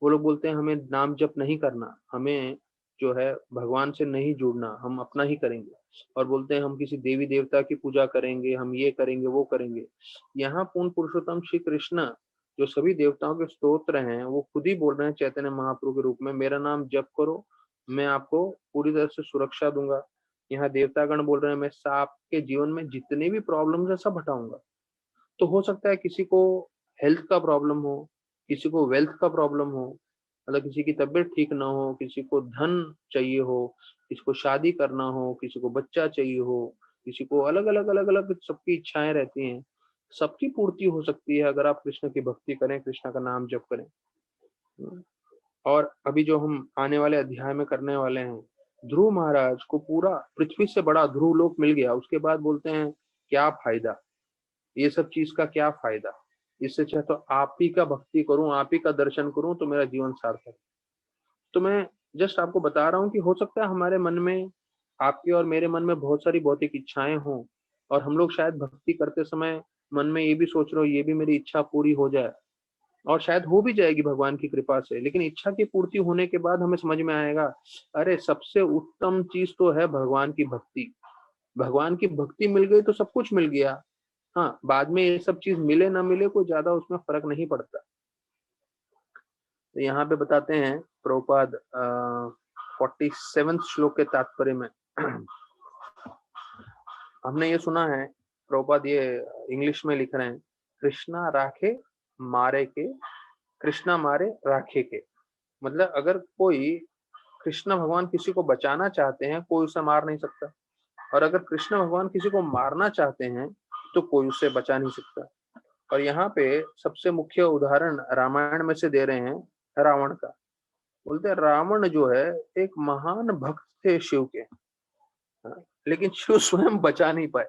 वो लोग बोलते हैं हमें नाम जप नहीं करना, हमें जो है भगवान से नहीं जुड़ना, हम अपना ही करेंगे। और बोलते हैं हम किसी देवी देवता की पूजा करेंगे, हम ये करेंगे वो करेंगे। यहाँ पूर्ण पुरुषोत्तम श्री कृष्ण जो सभी देवताओं के स्तोत्र हैं वो खुद ही बोल रहे हैं चैतन्य महाप्रभु के रूप में, मेरा नाम जप करो, मैं आपको पूरी तरह से सुरक्षा दूंगा। यहाँ देवतागण बोल रहे हैं मैं आपके जीवन में जितने भी प्रॉब्लम्स है सब हटाऊंगा। तो हो सकता है किसी को हेल्थ का प्रॉब्लम हो, किसी को वेल्थ का प्रॉब्लम हो, मतलब किसी की तबीयत ठीक ना हो, किसी को धन चाहिए हो, किसी को शादी करना हो, किसी को बच्चा चाहिए हो, किसी को अलग अलग अलग अलग सबकी इच्छाएं रहती हैं। सबकी पूर्ति हो सकती है अगर आप कृष्ण की भक्ति करें, कृष्ण का नाम जप करें। और अभी जो हम आने वाले अध्याय में करने वाले हैं, ध्रुव महाराज को पूरा पृथ्वी से बड़ा ध्रुव लोक मिल गया, उसके बाद बोलते हैं क्या फायदा, ये सब चीज का क्या फायदा, इससे अच्छा तो आप ही का भक्ति करूं, आप ही का दर्शन करूं तो मेरा जीवन सार्थक है। तो मैं जस्ट आपको बता रहा हूँ कि हो सकता है हमारे मन में आपके और मेरे मन में बहुत सारी भौतिक इच्छाएं हों और हम लोग शायद भक्ति करते समय मन में ये भी सोच रहे हो ये भी मेरी इच्छा पूरी हो जाए, और शायद हो भी जाएगी भगवान की कृपा से, लेकिन इच्छा की पूर्ति होने के बाद हमें समझ में आएगा, अरे सबसे उत्तम चीज तो है भगवान की भक्ति। भगवान की भक्ति मिल गई तो सब कुछ मिल गया। हाँ, बाद में ये सब चीज मिले ना मिले कोई ज्यादा उसमें फर्क नहीं पड़ता। तो यहाँ पे बताते हैं प्रभुपाद 47 श्लोक के तात्पर्य में हमने ये सुना है, प्रभुपाद ये इंग्लिश में लिख रहे हैं, कृष्णा राखे मारे के, कृष्णा मारे राखे के। मतलब अगर कोई, कृष्ण भगवान किसी को बचाना चाहते हैं कोई उसे मार नहीं सकता, और अगर कृष्ण भगवान किसी को मारना चाहते हैं तो कोई उसे बचा नहीं सकता। और यहाँ पे सबसे मुख्य उदाहरण रामायण में से दे रहे हैं रावण का। बोलते हैं रावण जो है एक महान भक्त थे शिव के, हाँ, लेकिन शिव स्वयं बचा नहीं पाए।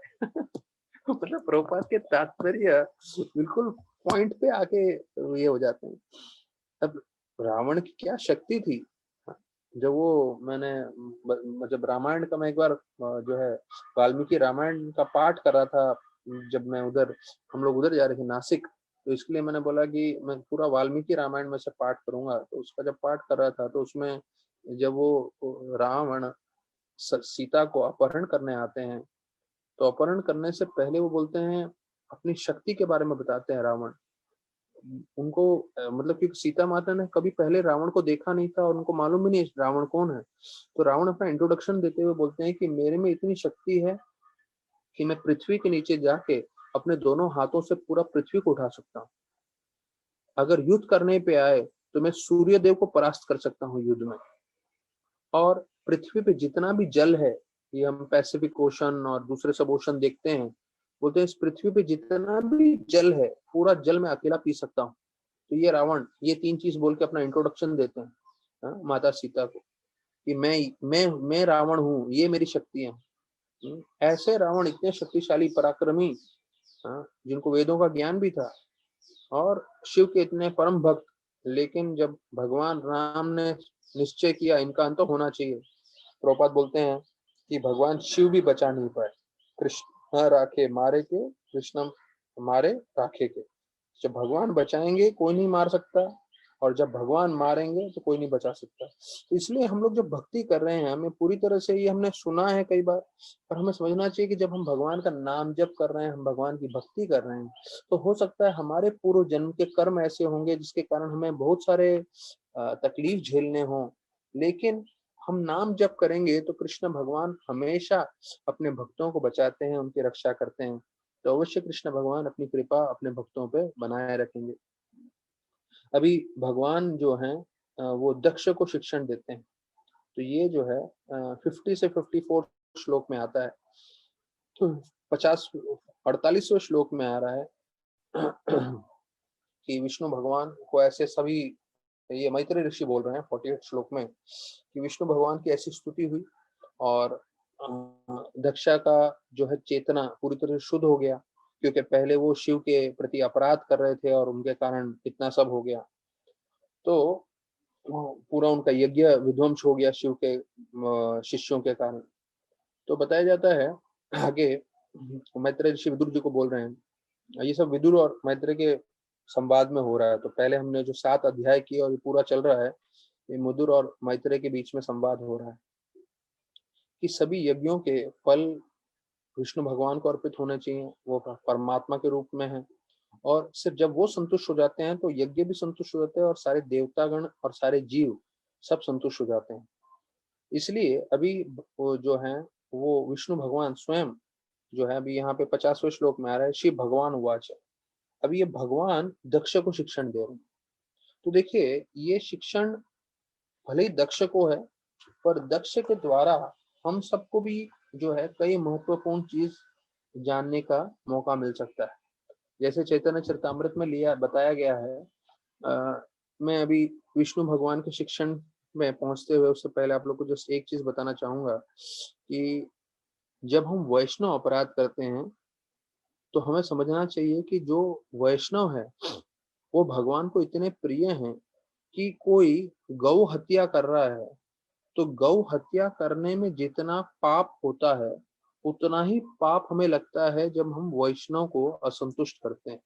मतलब प्रभुपाद के तात्पर्य बिल्कुल पॉइंट पे आके ये हो जाते हैं। अब रावण की क्या शक्ति थी, जब वो मैंने मतलब रामायण का मैं एक बार जो है वाल्मीकि रामायण का पाठ कर रहा था, जब मैं उधर, हम लोग उधर जा रहे थे नासिक, तो इसके लिए मैंने बोला कि मैं पूरा वाल्मीकि रामायण में से पाठ करूंगा। तो उसका जब पाठ कर रहा था तो उसमें जब वो रावण सीता को अपहरण करने आते हैं, तो अपहरण करने से पहले वो बोलते हैं, अपनी शक्ति के बारे में बताते हैं रावण उनको, मतलब क्योंकि सीता माता ने कभी पहले रावण को देखा नहीं था और उनको मालूम भी नहीं रावण कौन है। तो रावण अपना इंट्रोडक्शन देते हुए बोलते हैं कि मेरे में इतनी शक्ति है कि मैं पृथ्वी के नीचे जाके अपने दोनों हाथों से पूरा पृथ्वी को उठा सकता हूँ। अगर युद्ध करने पे आए तो मैं सूर्य देव को परास्त कर सकता हूँ युद्ध में। और पृथ्वी पे जितना भी जल है, ये हम पैसिफिक ओशन और दूसरे सब ओशन देखते हैं, बोलते हैं इस पृथ्वी पे जितना भी जल है पूरा जल मैं अकेला पी सकता हूँ। तो ये रावण ये 3 चीज बोल के अपना इंट्रोडक्शन देते हैं, हाँ, माता सीता को, कि मैं रावण हूँ, ये मेरी शक्ति है। ऐसे रावण इतने शक्तिशाली पराक्रमी, हाँ, जिनको वेदों का ज्ञान भी था और शिव के इतने परम भक्त, लेकिन जब भगवान राम ने निश्चय किया इनका अंत होना चाहिए, प्रभुपाद बोलते हैं कि भगवान शिव भी बचा नहीं पाए। कृष्ण राखे मारे के, कृष्ण मारे राखे के। जब भगवान बचाएंगे कोई नहीं मार सकता, और जब भगवान मारेंगे तो कोई नहीं बचा सकता। इसलिए हम लोग जब भक्ति कर रहे हैं, हमें पूरी तरह से ये हमने सुना है कई बार, पर हमें समझना चाहिए कि जब हम भगवान का नाम जप कर रहे हैं, हम भगवान की भक्ति कर रहे हैं, तो हो सकता है हमारे पूर्व जन्म के कर्म ऐसे होंगे जिसके कारण हमें बहुत सारे तकलीफ झेलने हों, लेकिन हम नाम जप करेंगे तो कृष्ण भगवान हमेशा अपने भक्तों को बचाते हैं, उनकी रक्षा करते हैं। तो अवश्य कृष्ण भगवान अपनी कृपा अपने भक्तों पे बनाए रखेंगे। अभी भगवान जो हैं वो दक्ष को शिक्षण देते हैं। तो ये जो है 50 से 54 श्लोक में आता है। तो 50 48वें श्लोक में आ रहा है कि विष्णु भगवान को ऐसे सभी, ये मैत्रेय ऋषि बोल रहे हैं 48 श्लोक में, कि विष्णु भगवान की ऐसी स्तुति हुई और दक्षा का जो है चेतना पूरी तरह से शुद्ध हो गया, क्योंकि पहले वो शिव के प्रति अपराध कर रहे थे और उनके कारण इतना सब हो गया। तो पूरा उनका यज्ञ विध्वंस हो गया शिव के शिष्यों के कारण। तो बताया जाता है आगे, मैत्रेय ऋषि विदुर जी को बोल रहे हैं, ये सब विदुर और मैत्रेय के संवाद में हो रहा है। तो पहले हमने जो 7 अध्याय किए और ये पूरा चल रहा है, ये विदुर और मैत्रेय के बीच में संवाद हो रहा है कि सभी यज्ञों के फल विष्णु भगवान को अर्पित होने चाहिए, वो परमात्मा के रूप में है। और सिर्फ जब वो संतुष्ट हो जाते हैं तो यज्ञ भी संतुष्ट हो जाते हैं और सारे देवतागण और सारे जीव सब संतुष्ट हो जाते हैं। इसलिए अभी वो जो है वो विष्णु भगवान स्वयं जो है, अभी यहाँ पे 50वें श्लोक में आ रहा है, शिव भगवान उवाच। अभी ये भगवान दक्ष को शिक्षण दे रहे हैं। तो देखिए ये शिक्षण भले ही दक्ष को है, पर दक्ष के द्वारा हम सबको भी जो है कई महत्वपूर्ण चीज जानने का मौका मिल सकता है। जैसे चैतन्य चरितामृत में लिया बताया गया है, मैं अभी विष्णु भगवान के शिक्षण में पहुंचते हुए उससे पहले आप लोग को जस्ट एक चीज बताना चाहूंगा कि जब हम वैष्णव अपराध करते हैं तो हमें समझना चाहिए कि जो वैष्णव है वो भगवान को इतने प्रिय हैं कि कोई गौ हत्या कर रहा है तो गौ हत्या करने में जितना पाप होता है उतना ही पाप हमें लगता है जब हम वैष्णव को असंतुष्ट करते हैं,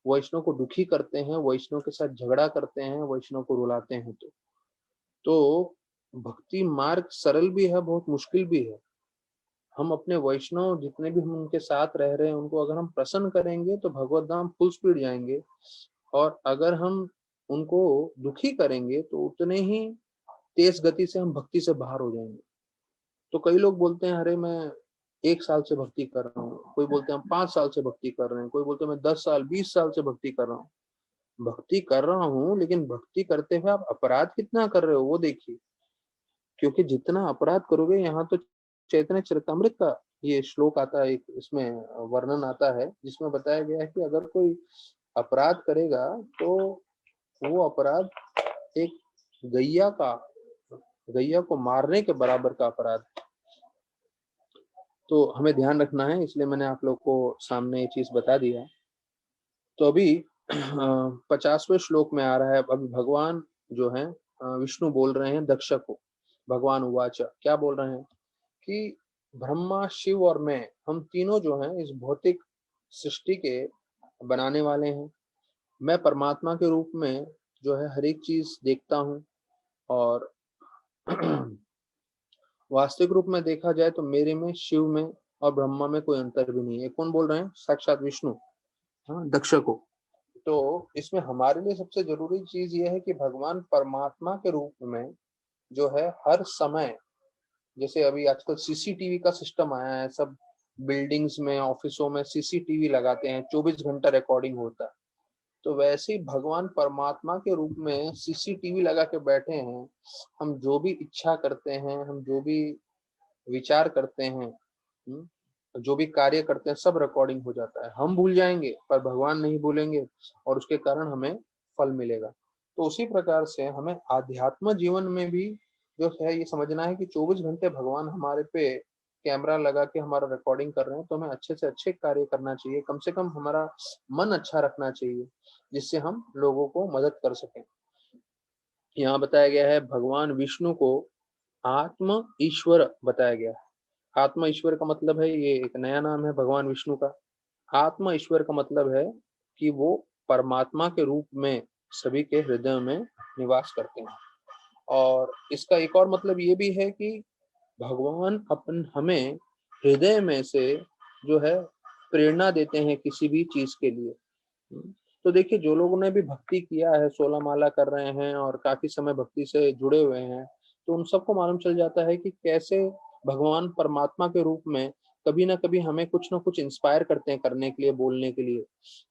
वैष्णव को दुखी करते हैं, वैष्णव के साथ झगड़ा करते हैं, वैष्णव को रुलाते हैं। तो भक्ति मार्ग सरल भी है, बहुत मुश्किल भी है। हम अपने वैष्णव जितने भी हम उनके साथ रह रहे हैं उनको अगर हम प्रसन्न करेंगे तो भगवत धाम फुल स्पीड जाएंगे, और अगर हम उनको दुखी करेंगे तो उतने ही तेज गति से हम भक्ति से बाहर हो जाएंगे। तो कई लोग बोलते हैं अरे मैं 1 साल से भक्ति कर रहा हूँ, कोई बोलते हैं हम 5 साल से भक्ति कर रहे हैं, कोई बोलते हैं मैं 10 साल 20 साल से भक्ति कर रहा हूँ। भक्ति कर रहा हूँ, लेकिन भक्ति करते हुए आप अपराध कितना कर रहे हो वो देखिए। क्योंकि जितना अपराध करोगे, यहाँ तो चैतन्य चरितमृत का ये श्लोक आता है, एक इसमें वर्णन आता है जिसमें बताया गया है कि अगर कोई अपराध करेगा तो वो अपराध एक गैया का गैया को मारने के बराबर का अपराध। तो हमें ध्यान रखना है, इसलिए मैंने आप लोग को सामने ये चीज बता दिया। तो अभी 50वें श्लोक में आ रहा है, अभी भगवान जो है विष्णु बोल रहे हैं दक्ष को। भगवान उवाच, क्या बोल रहे हैं कि ब्रह्मा शिव और मैं, हम तीनों जो हैं इस भौतिक सृष्टि के बनाने वाले हैं। मैं परमात्मा के रूप में जो है हर एक चीज देखता हूँ, और वास्तविक रूप में देखा जाए तो मेरे में, शिव में और ब्रह्मा में कोई अंतर भी नहीं है। कौन बोल रहे हैं? साक्षात विष्णु, हाँ, दक्ष को। तो इसमें हमारे लिए सबसे जरूरी चीज ये है कि भगवान परमात्मा के रूप में जो है हर समय, जैसे अभी आजकल सीसीटीवी का सिस्टम आया है, सब बिल्डिंग्स में ऑफिसों में सीसीटीवी लगाते हैं, 24 घंटा रिकॉर्डिंग होता है। तो वैसे ही भगवान परमात्मा के रूप में सीसीटीवी लगा के बैठे हैं। हम जो भी इच्छा करते हैं, हम जो भी विचार करते हैं, जो भी कार्य करते हैं, सब रिकॉर्डिंग हो जाता है। हम भूल जाएंगे पर भगवान नहीं भूलेंगे, और उसके कारण हमें फल मिलेगा। तो उसी प्रकार से हमें आध्यात्म जीवन में भी जो है ये समझना है कि 24 घंटे भगवान हमारे पे कैमरा लगा के हमारा रिकॉर्डिंग कर रहे हैं। तो हमें अच्छे से अच्छे कार्य करना चाहिए, कम से कम हमारा मन अच्छा रखना चाहिए, जिससे हम लोगों को मदद कर सकें। यहाँ बताया गया है भगवान विष्णु को आत्म ईश्वर बताया गया है। आत्मा ईश्वर का मतलब है, ये एक नया नाम है भगवान विष्णु का। आत्मा ईश्वर का मतलब है कि वो परमात्मा के रूप में सभी के हृदय में निवास करते हैं। और इसका एक और मतलब ये भी है कि भगवान अपन हमें हृदय में से जो है प्रेरणा देते हैं किसी भी चीज के लिए। तो देखिए, जो लोगों ने भी भक्ति किया है, 16 माला कर रहे हैं और काफी समय भक्ति से जुड़े हुए हैं, तो उन सबको मालूम चल जाता है कि कैसे भगवान परमात्मा के रूप में कभी ना कभी हमें कुछ ना कुछ इंस्पायर करते हैं करने के लिए, बोलने के लिए,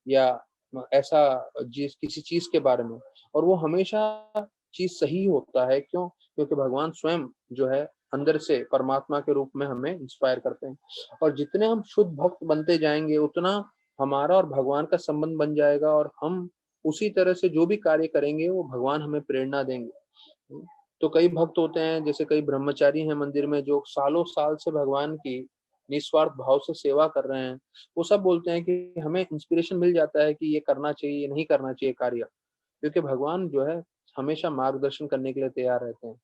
या ऐसा जिस किसी चीज के बारे में। और वो हमेशा चीज सही होता है। क्यों? क्योंकि भगवान स्वयं जो है अंदर से परमात्मा के रूप में हमें इंस्पायर करते हैं। और जितने हम शुद्ध भक्त बनते जाएंगे उतना हमारा और भगवान का संबंध बन जाएगा, और हम उसी तरह से जो भी कार्य करेंगे वो भगवान हमें प्रेरणा देंगे। तो कई भक्त होते हैं, जैसे कई ब्रह्मचारी हैं मंदिर में, जो सालों साल से भगवान की निस्वार्थ भाव से सेवा कर रहे हैं। वो सब बोलते हैं कि हमें इंस्पिरेशन मिल जाता है कि ये करना चाहिए, ये नहीं करना चाहिए कार्य, क्योंकि भगवान जो है हमेशा मार्गदर्शन करने के लिए तैयार रहते हैं।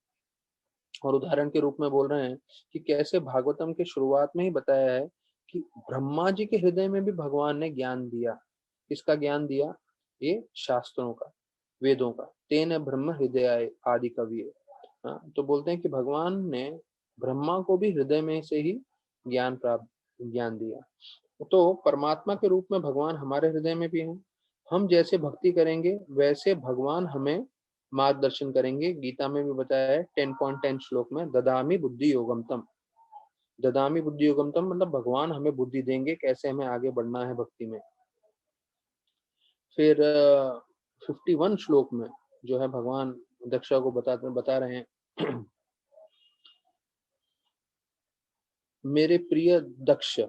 और उदाहरण के रूप में बोल रहे हैं कि कैसे भागवतम के शुरुआत में ही बताया है कि ब्रह्मा जी के हृदय में भी भगवान ने ज्ञान दिया। किसका ज्ञान दिया? ये शास्त्रों का, वेदों का। तेन ब्रह्म हृदय आदि कवि। हाँ, तो बोलते हैं कि भगवान ने ब्रह्मा को भी हृदय में से ही ज्ञान दिया। तो परमात्मा के रूप में भगवान हमारे हृदय में भी हैं। हम जैसे भक्ति करेंगे वैसे भगवान हमें मार्गदर्शन करेंगे। गीता में भी बताया है 10.10 श्लोक में, ददामी बुद्धि योगम तम। ददामी बुद्धि योगम तम मतलब भगवान हमें बुद्धि देंगे कैसे हमें आगे बढ़ना है भक्ति में। फिर 51 श्लोक में जो है भगवान दक्षा को बता रहे हैं मेरे प्रिय दक्ष,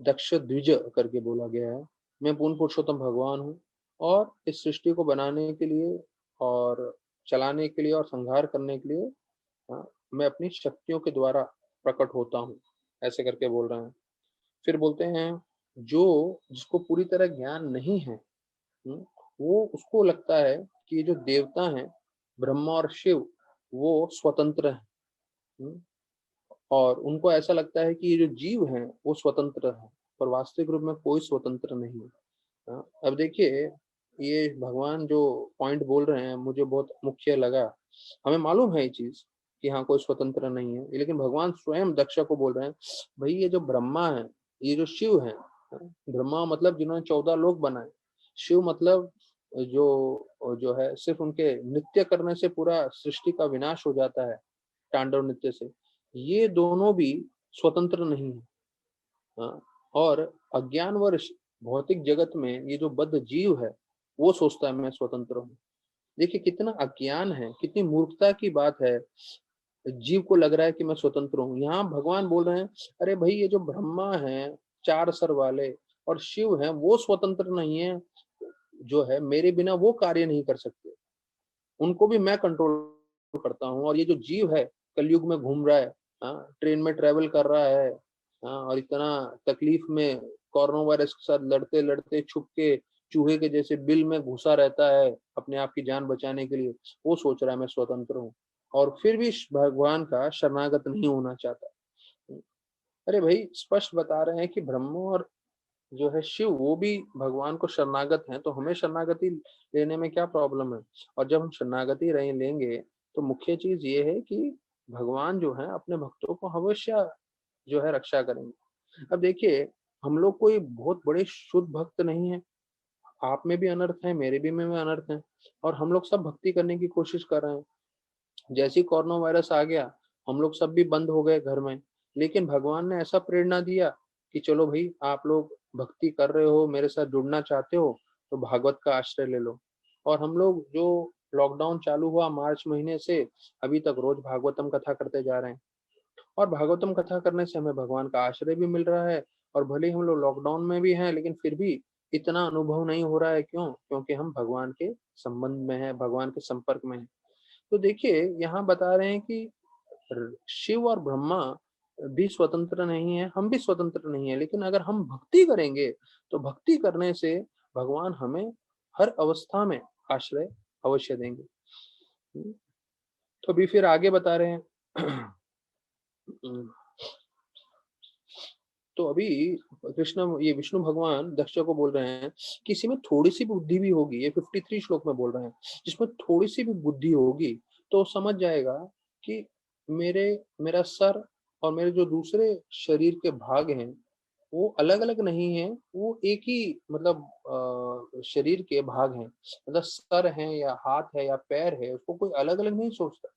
दक्ष द्विज करके बोला गया है, मैं पूर्ण पुरुषोत्तम भगवान हूँ, और इस सृष्टि को बनाने के लिए और चलाने के लिए और संहार करने के लिए, हाँ, मैं अपनी शक्तियों के द्वारा प्रकट होता हूँ, ऐसे करके बोल रहे हैं। फिर बोलते हैं जो जिसको पूरी तरह ज्ञान नहीं है, वो उसको लगता है कि ये जो देवता हैं ब्रह्मा और शिव, वो स्वतंत्र हैं। हम्म, और उनको ऐसा लगता है कि ये जो जीव हैं वो स्वतंत्र हैं, पर वास्तविक रूप में कोई स्वतंत्र नहीं है। अब देखिए, ये भगवान जो पॉइंट बोल रहे हैं मुझे बहुत मुख्य लगा। हमें मालूम है ये चीज कि हाँ कोई स्वतंत्र नहीं है, लेकिन भगवान स्वयं दक्ष को बोल रहे हैं, भाई ये जो ब्रह्मा है, ये जो शिव है, ब्रह्मा मतलब जिन्होंने 14 लोक बनाए, शिव मतलब जो जो है सिर्फ उनके नृत्य करने से पूरा सृष्टि का विनाश हो जाता है, तांडव नृत्य से, ये दोनों भी स्वतंत्र नहीं है। हाँ, और अज्ञानवश भौतिक जगत में ये जो बद्ध जीव है वो सोचता है मैं स्वतंत्र हूँ। देखिए कितना अज्ञान है, कितनी मूर्खता की बात है, जीव को लग रहा है कि मैं स्वतंत्र हूँ। यहाँ भगवान बोल रहे हैं, अरे भाई ये जो ब्रह्मा है 4 सर वाले और शिव है वो स्वतंत्र नहीं है, जो है मेरे बिना वो कार्य नहीं कर सकते, उनको भी मैं कंट्रोल करता हूँ। और ये जो जीव है कलयुग में घूम रहा है, हाँ, ट्रेन में ट्रेवल कर रहा है, हाँ, और इतना तकलीफ में कोरोना वायरस के साथ लड़ते लड़ते छुप के चूहे के जैसे बिल में घुसा रहता है अपने आप की जान बचाने के लिए, वो सोच रहा है मैं स्वतंत्र हूँ, और फिर भी भगवान का शरणागत नहीं होना चाहता। अरे भाई स्पष्ट बता रहे हैं कि ब्रह्म और जो है शिव वो भी भगवान को शरणागत हैं, तो हमें शरणागति लेने में क्या प्रॉब्लम है। और जब हम शरणागति रहे लेंगे तो मुख्य चीज ये है कि भगवान जो है अपने भक्तों को अवश्य जो है रक्षा करेंगे। अब देखिए, हम लोग कोई बहुत बड़े शुद्ध भक्त नहीं है, आप में भी अनर्थ है, मेरे भी में अनर्थ है, और हम लोग सब भक्ति करने की कोशिश कर रहे हैं। जैसे ही कोरोना वायरस आ गया हम लोग सब भी बंद हो गए घर में, लेकिन भगवान ने ऐसा प्रेरणा दिया कि चलो भाई आप लोग भक्ति कर रहे हो, मेरे साथ जुड़ना चाहते हो तो भागवत का आश्रय ले लो। और हम लोग जो लॉकडाउन चालू हुआ मार्च महीने से अभी तक रोज भागवतम कथा करते जा रहे हैं, और भागवतम कथा करने से हमें भगवान का आश्रय भी मिल रहा है। और भले ही हम लोग लॉकडाउन में भी हैं लेकिन फिर भी इतना अनुभव नहीं हो रहा है, क्यों? क्योंकि हम भगवान के संबंध में हैं, भगवान के संपर्क में हैं। तो देखिए यहाँ बता रहे हैं कि शिव और ब्रह्मा भी स्वतंत्र नहीं है, हम भी स्वतंत्र नहीं है, लेकिन अगर हम भक्ति करेंगे तो भक्ति करने से भगवान हमें हर अवस्था में आश्रय अवश्य देंगे। तो अभी फिर आगे बता रहे हैं तो अभी कृष्ण ये विष्णु भगवान दक्ष को बोल रहे हैं, किसी में थोड़ी सी बुद्धि भी होगी, ये 53 श्लोक में बोल रहे हैं, जिसमें थोड़ी सी भी बुद्धि होगी तो समझ जाएगा कि मेरा सर और मेरे जो दूसरे शरीर के भाग हैं वो अलग अलग नहीं है, वो एक ही मतलब शरीर के भाग हैं, मतलब सर है या हाथ है या पैर है, उसको कोई अलग अलग नहीं सोचता।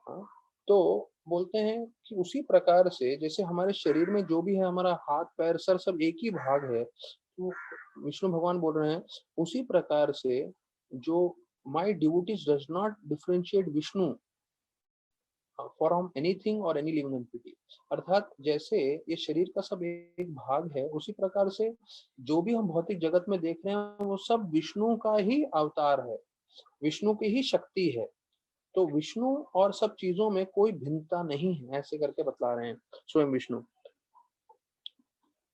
हाँ, तो बोलते हैं कि उसी प्रकार से जैसे हमारे शरीर में जो भी है, हमारा हाथ पैर सर सब एक ही भाग है, तो विष्णु भगवान बोल रहे हैं उसी प्रकार से जो my devotees does not differentiate Vishnu from anything और एनी लिविंग एंटिटी, अर्थात जैसे ये शरीर का सब एक भाग है, उसी प्रकार से जो भी हम भौतिक जगत में देख रहे हैं वो सब विष्णु का ही अवतार है, विष्णु की ही शक्ति है। तो विष्णु और सब चीजों में कोई भिन्नता नहीं है, ऐसे करके बतला रहे हैं स्वयं विष्णु।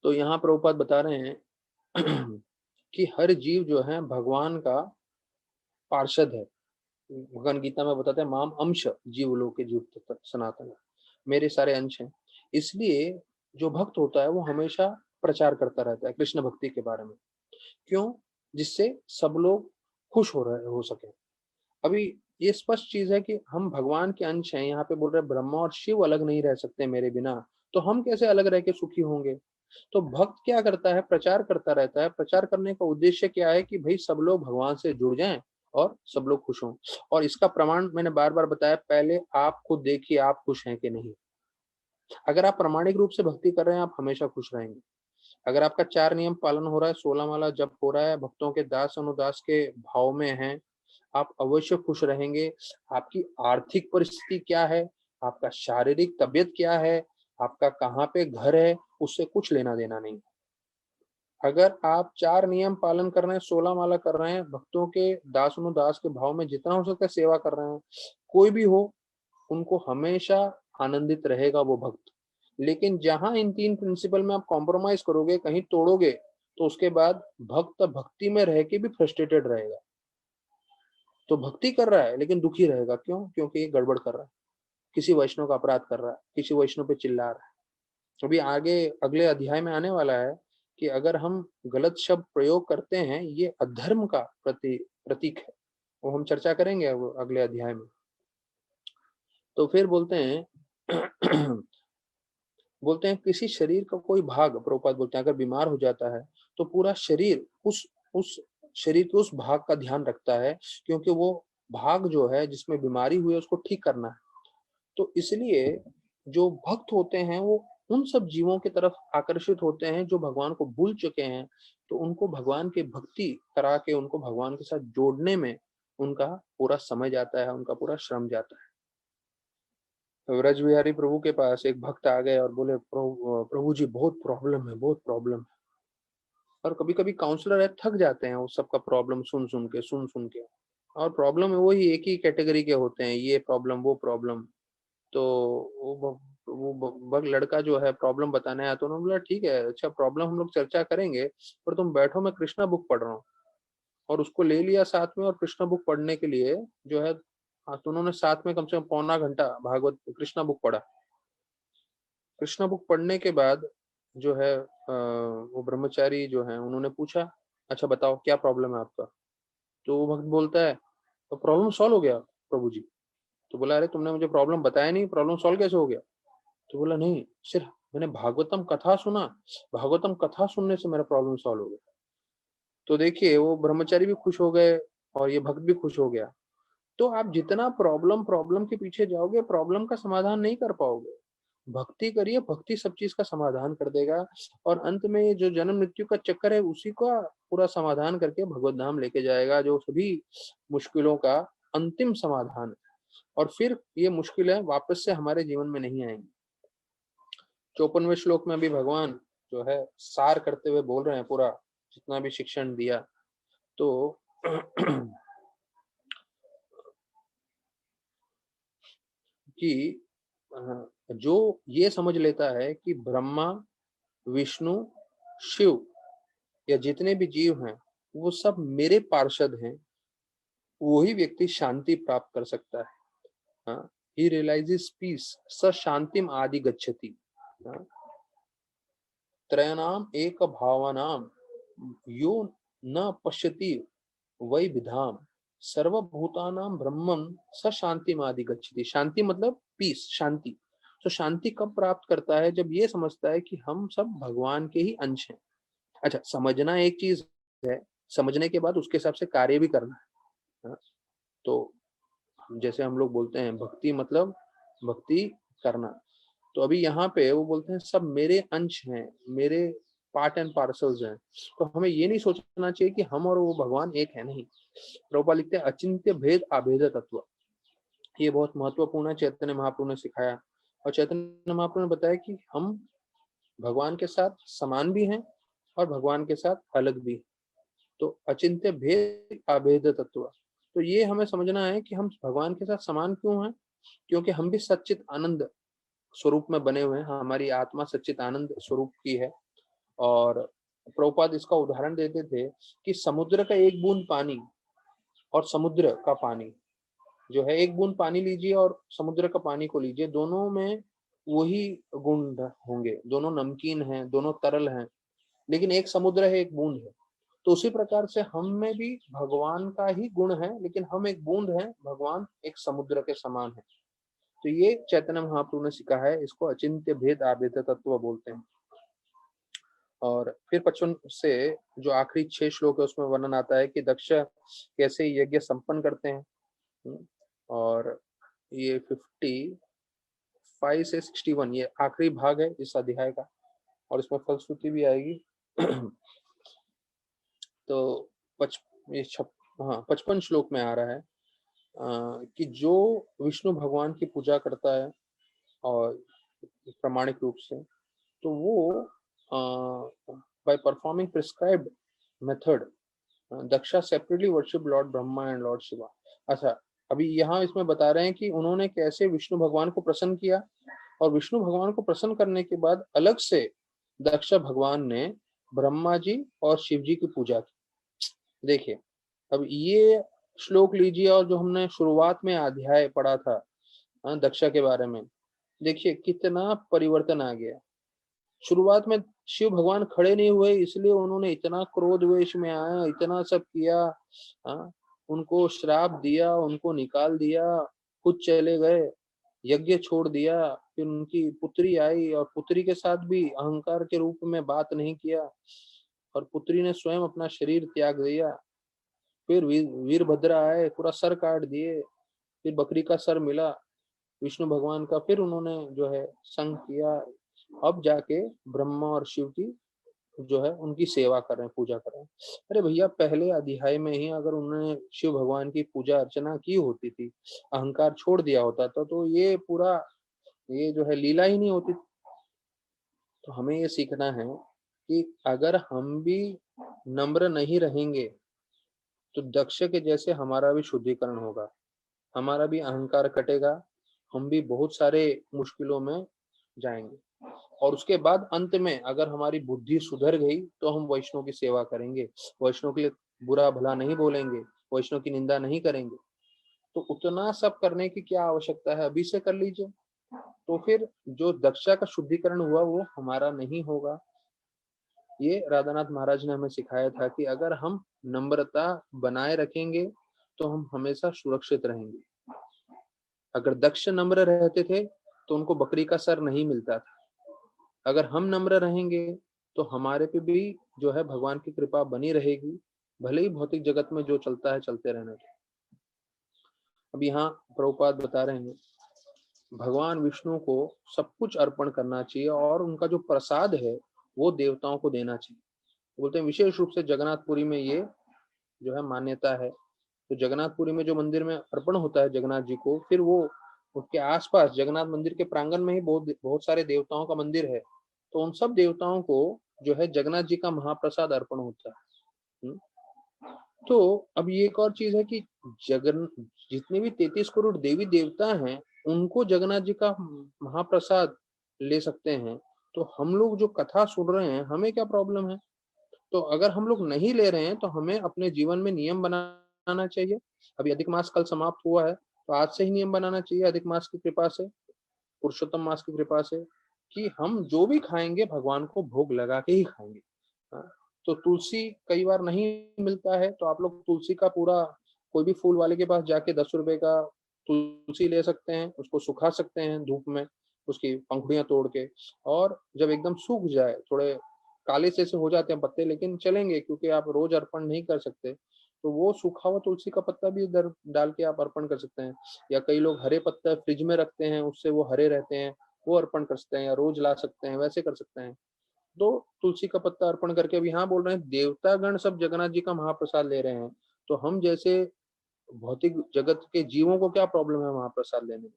तो यहाँ प्रभुपाद बता रहे हैं कि हर जीव जो है भगवान का पार्षद है। भगवान गीता में बताते हैं माम अंश जीव लोके जीव सनातन, मेरे सारे अंश हैं। इसलिए जो भक्त होता है वो हमेशा प्रचार करता रहता है कृष्ण भक्ति के बारे में, क्यों? जिससे सब लोग खुश हो सके। अभी ये स्पष्ट चीज है कि हम भगवान के अंश हैं, यहाँ पे बोल रहे हैं ब्रह्मा और शिव अलग नहीं रह सकते मेरे बिना, तो हम कैसे अलग रह के सुखी होंगे? तो भक्त क्या करता है? प्रचार करता रहता है। प्रचार करने का उद्देश्य क्या है कि भाई सब लोग भगवान से जुड़ जाएं और सब लोग खुश हों। और इसका प्रमाण मैंने बार बार बताया, पहले आप खुद देखिए आप खुश हैं कि नहीं। अगर आप प्रामाणिक रूप से भक्ति कर रहे हैं आप हमेशा खुश रहेंगे। अगर आपका 4 नियम पालन हो रहा है, 16 माला जप हो रहा है, भक्तों के दास अनुदास के भाव में हैं, आप अवश्य खुश रहेंगे। आपकी आर्थिक परिस्थिति क्या है, आपका शारीरिक तबियत क्या है, आपका कहाँ पे घर है, उससे कुछ लेना देना नहीं। अगर आप 4 नियम पालन कर रहे हैं, 16 माला कर रहे हैं, भक्तों के दास अनुदास के भाव में जितना हो सकता है सेवा कर रहे हैं, कोई भी हो उनको हमेशा आनंदित रहेगा वो भक्त। लेकिन जहां इन 3 प्रिंसिपल में आप कॉम्प्रोमाइज करोगे, कहीं तोड़ोगे, तो उसके बाद भक्त भक्ति में रह के भी फ्रस्ट्रेटेड रहेगा। तो भक्ति कर रहा है लेकिन दुखी रहेगा, क्यों? क्योंकि ये गड़बड़ कर रहा है, किसी वैष्णव का अपराध कर रहा है, किसी वैष्णव पे चिल्ला रहा है। अभी आगे अगले अध्याय में आने वाला है कि अगर हम गलत शब्द प्रयोग करते हैं, ये अधर्म का प्रतीक है। वो हम चर्चा करेंगे अब अगले अध्याय में। तो फिर बोलते हैं बोलते हैं किसी शरीर का कोई भाग, प्रभुपाद बोलते हैं, अगर बीमार हो जाता है तो पूरा शरीर उस शरीर के उस भाग का ध्यान रखता है, क्योंकि वो भाग जो है जिसमें बीमारी हुई है उसको ठीक करना है। तो इसलिए जो भक्त होते हैं वो उन सब जीवों की तरफ आकर्षित होते हैं जो भगवान को भूल चुके हैं, तो उनको भगवान की भक्ति करा के उनको भगवान के साथ जोड़ने में उनका पूरा समय जाता है, उनका पूरा श्रम जाता है। तो व्रज बिहारी प्रभु के पास एक भक्त आ गए और बोले, प्रभु जी बहुत प्रॉब्लम है, बहुत प्रॉब्लम है। और कभी कभी काउंसलर है थक जाते हैं उस सबका प्रॉब्लम सुन सुन के। और प्रॉब्लम है वही एक ही कैटेगरी के होते हैं, ये प्रॉब्लम वो प्रॉब्लम। तो लड़का जो है प्रॉब्लम बताने आया, तो उन्होंने बोला ठीक है, अच्छा प्रॉब्लम हम लोग चर्चा करेंगे, पर तुम बैठो, मैं कृष्णा बुक पढ़ रहा हूँ। और उसको ले लिया साथ में, और कृष्णा बुक पढ़ने के लिए जो है, हाँ, तो उन्होंने साथ में कम से कम पौना घंटा भागवत कृष्णा बुक पढ़ा। कृष्णा बुक पढ़ने के बाद जो है वो ब्रह्मचारी जो है उन्होंने पूछा, अच्छा बताओ क्या प्रॉब्लम है आपका? तो वो भक्त बोलता है, तो प्रॉब्लम सॉल्व हो गया प्रभु जी। तो बोला, अरे तुमने मुझे प्रॉब्लम बताया नहीं, प्रॉब्लम सॉल्व कैसे हो गया? तो बोला, नहीं, सिर्फ मैंने भागवतम कथा सुना, भागवतम कथा सुनने से मेरा प्रॉब्लम सॉल्व हो गया। तो देखिए वो ब्रह्मचारी भी खुश हो गए और ये भक्त भी खुश हो गया। तो आप जितना प्रॉब्लम प्रॉब्लम के पीछे जाओगे, प्रॉब्लम का समाधान नहीं कर पाओगे। भक्ति करिए, भक्ति सब चीज का समाधान कर देगा। और अंत में ये जो जन्म मृत्यु का चक्कर है उसी का पूरा समाधान करके भगवत धाम लेके जाएगा, जो सभी मुश्किलों का अंतिम समाधान है। और फिर ये मुश्किलें वापस से हमारे जीवन में नहीं आएंगी। 54वें श्लोक में अभी भगवान जो है सार करते हुए बोल रहे हैं पूरा जितना भी शिक्षण दिया। तो कि जो ये समझ लेता है कि ब्रह्मा, विष्णु, शिव या जितने भी जीव हैं वो सब मेरे पार्षद हैं, वही व्यक्ति शांति प्राप्त कर सकता है। हाँ, he realizes peace, स शांतिम आदि गच्छति। हाँ, त्रयाणाम एक भावनाम यो न पश्यति वै विधाम, सर्वभूतानां ब्रह्मम स शांतिम आदि गच्छति। शांति मतलब पीस, शांति। तो शांति कब प्राप्त करता है? जब ये समझता है कि हम सब भगवान के ही अंश हैं। अच्छा, समझना एक चीज है, समझने के बाद उसके हिसाब से कार्य भी करना है। हाँ, तो जैसे हम लोग बोलते हैं भक्ति मतलब भक्ति करना। तो अभी यहाँ पे वो बोलते हैं सब मेरे अंश हैं, मेरे पार्ट एंड पार्सल्स हैं। तो हमें ये नहीं सोचना चाहिए कि हम और वो भगवान एक है, नहीं। प्रभुपाद लिखते हैं अचिंत्य भेद अभेद तत्व। ये बहुत महत्वपूर्ण है, चैतन्य महाप्रभु ने सिखाया। और चैतन्य महाप्रभु ने बताया कि हम भगवान के साथ समान भी हैं और भगवान के साथ अलग भी। तो अचिंत्य भेद अभेद तत्व, तो ये हमें समझना है कि हम भगवान के साथ समान क्यों हैं, क्योंकि हम भी सच्चित आनंद स्वरूप में बने हुए हैं, हमारी आत्मा सच्चित आनंद स्वरूप की है। और प्रभुपाद इसका उदाहरण देते थे कि समुद्र का एक बूंद पानी और समुद्र का पानी जो है, एक बूंद पानी लीजिए और समुद्र का पानी को लीजिए, दोनों में वही गुण होंगे, दोनों नमकीन हैं, दोनों तरल हैं, लेकिन एक समुद्र है, एक बूंद है। तो उसी प्रकार से हम में भी भगवान का ही गुण है, लेकिन हम एक बूंद हैं, भगवान एक समुद्र के समान है। तो ये चैतन्य महाप्रभु ने सिखाया है, इसको अचिंत्य भेद अभेद तत्व बोलते हैं। और फिर 55 से जो आखिरी 6 श्लोक है उसमें वर्णन आता है कि दक्ष कैसे यज्ञ संपन्न करते हैं। और ये 55 से 61 ये आखिरी भाग है इस अध्याय का, और इसमें फलश्रुति भी आएगी। तो ये 55 श्लोक में आ रहा है कि जो विष्णु भगवान की पूजा करता है और प्रामाणिक रूप से, तो वो by performing prescribed method Daksha separately worship Lord Brahma and Lord Shiva. अच्छा, अभी यहाँ इसमें बता रहे हैं कि उन्होंने कैसे विष्णु भगवान को प्रसन्न किया, और विष्णु भगवान को प्रसन्न करने के बाद अलग से दक्ष भगवान ने ब्रह्मा जी और शिव जी की पूजा की। देखिए, अब ये श्लोक लीजिए और जो हमने शुरुआत में अध्याय पढ़ा था दक्ष के बारे में, देखिए कितना परिवर्तन आ गया। शुरुआत में शिव भगवान खड़े नहीं हुए, इसलिए उन्होंने इतना क्रोध वेश में आया, इतना सब किया, उनको श्राप दिया, उनको निकाल दिया, खुद चले गए, यज्ञ छोड़ दिया। फिर उनकी पुत्री आई और पुत्री के साथ भी अहंकार के रूप में बात नहीं किया और पुत्री ने स्वयं अपना शरीर त्याग दिया। फिर वीरभद्र आए, पूरा सर काट दिए। फिर बकरी का सर मिला विष्णु भगवान का, फिर उन्होंने जो है संग किया। अब जाके ब्रह्मा और शिव की जो है उनकी सेवा कर रहे हैं, पूजा कर रहे हैं। अरे भैया, पहले अध्याय में ही अगर उन्होंने शिव भगवान की पूजा अर्चना की होती थी, अहंकार छोड़ दिया होता था, तो ये पूरा ये जो है लीला ही नहीं होती। तो हमें ये सीखना है कि अगर हम भी नम्र नहीं रहेंगे तो दक्ष के जैसे हमारा भी शुद्धिकरण होगा, हमारा भी अहंकार कटेगा, हम भी बहुत सारे मुश्किलों में जाएंगे। और उसके बाद अंत में अगर हमारी बुद्धि सुधर गई तो हम वैष्णव की सेवा करेंगे, वैष्णव के लिए बुरा भला नहीं बोलेंगे, वैष्णव की निंदा नहीं करेंगे। तो उतना सब करने की क्या आवश्यकता है, अभी से कर लीजिए। तो फिर जो दक्षा का शुद्धिकरण हुआ वो हमारा नहीं होगा। ये राधानाथ महाराज ने हमें सिखाया था कि अगर हम नम्रता बनाए रखेंगे तो हम हमेशा सुरक्षित रहेंगे। अगर दक्ष नम्र रहते थे तो उनको बकरी का सर नहीं मिलता था। अगर हम नम्र रहेंगे तो हमारे पे भी जो है भगवान की कृपा बनी रहेगी, भले ही भौतिक जगत में जो चलता है चलते रहने दो। अब यहाँ प्रभुपाद बता रहे हैं भगवान विष्णु को सब कुछ अर्पण करना चाहिए और उनका जो प्रसाद है वो देवताओं को देना चाहिए। बोलते हैं विशेष रूप से जगन्नाथपुरी में ये जो है मान्यता है। तो जगन्नाथपुरी में जो मंदिर में अर्पण होता है जगन्नाथ जी को, फिर वो उसके आसपास जगन्नाथ मंदिर के प्रांगण में ही बहुत बहुत सारे देवताओं का मंदिर है। तो उन सब देवताओं को जो है जगन्नाथ जी का महाप्रसाद अर्पण होता है। तो अब ये एक और चीज है कि जगन जितने भी 33 करोड़ देवी देवता हैं उनको जगन्नाथ जी का महाप्रसाद ले सकते हैं, तो हम लोग जो कथा सुन रहे हैं हमें क्या प्रॉब्लम है? तो अगर हम लोग नहीं ले रहे हैं तो हमें अपने जीवन में नियम बनाना चाहिए। अभी अधिक मास कल समाप्त हुआ है, तो आज से ही नियम बनाना चाहिए अधिक मास की कृपा से, पुरुषोत्तम मास की कृपा से, कि हम जो भी खाएंगे भगवान को भोग लगा के ही खाएंगे। हाँ, तो तुलसी कई बार नहीं मिलता है तो आप लोग तुलसी का पूरा कोई भी फूल वाले के पास जाके 10 रुपए का तुलसी ले सकते हैं, उसको सुखा सकते हैं धूप में, उसकी पंखुड़ियां तोड़ के। और जब एकदम सूख जाए, थोड़े काले से हो जाते हैं पत्ते लेकिन चलेंगे क्योंकि आप रोज अर्पण नहीं कर सकते, तो वो सूखा हुआ तुलसी का पत्ता भी इधर डाल के आप अर्पण कर सकते हैं। या कई लोग हरे पत्ता फ्रिज में रखते हैं, उससे वो हरे रहते हैं, वो अर्पण कर सकते हैं, या रोज ला सकते हैं, वैसे कर सकते हैं। तो तुलसी का पत्ता अर्पण करके अभी यहाँ बोल रहे हैं देवतागण सब जगन्नाथ जी का महाप्रसाद ले रहे हैं, तो हम जैसे भौतिक जगत के जीवों को क्या प्रॉब्लम है महाप्रसाद लेने में?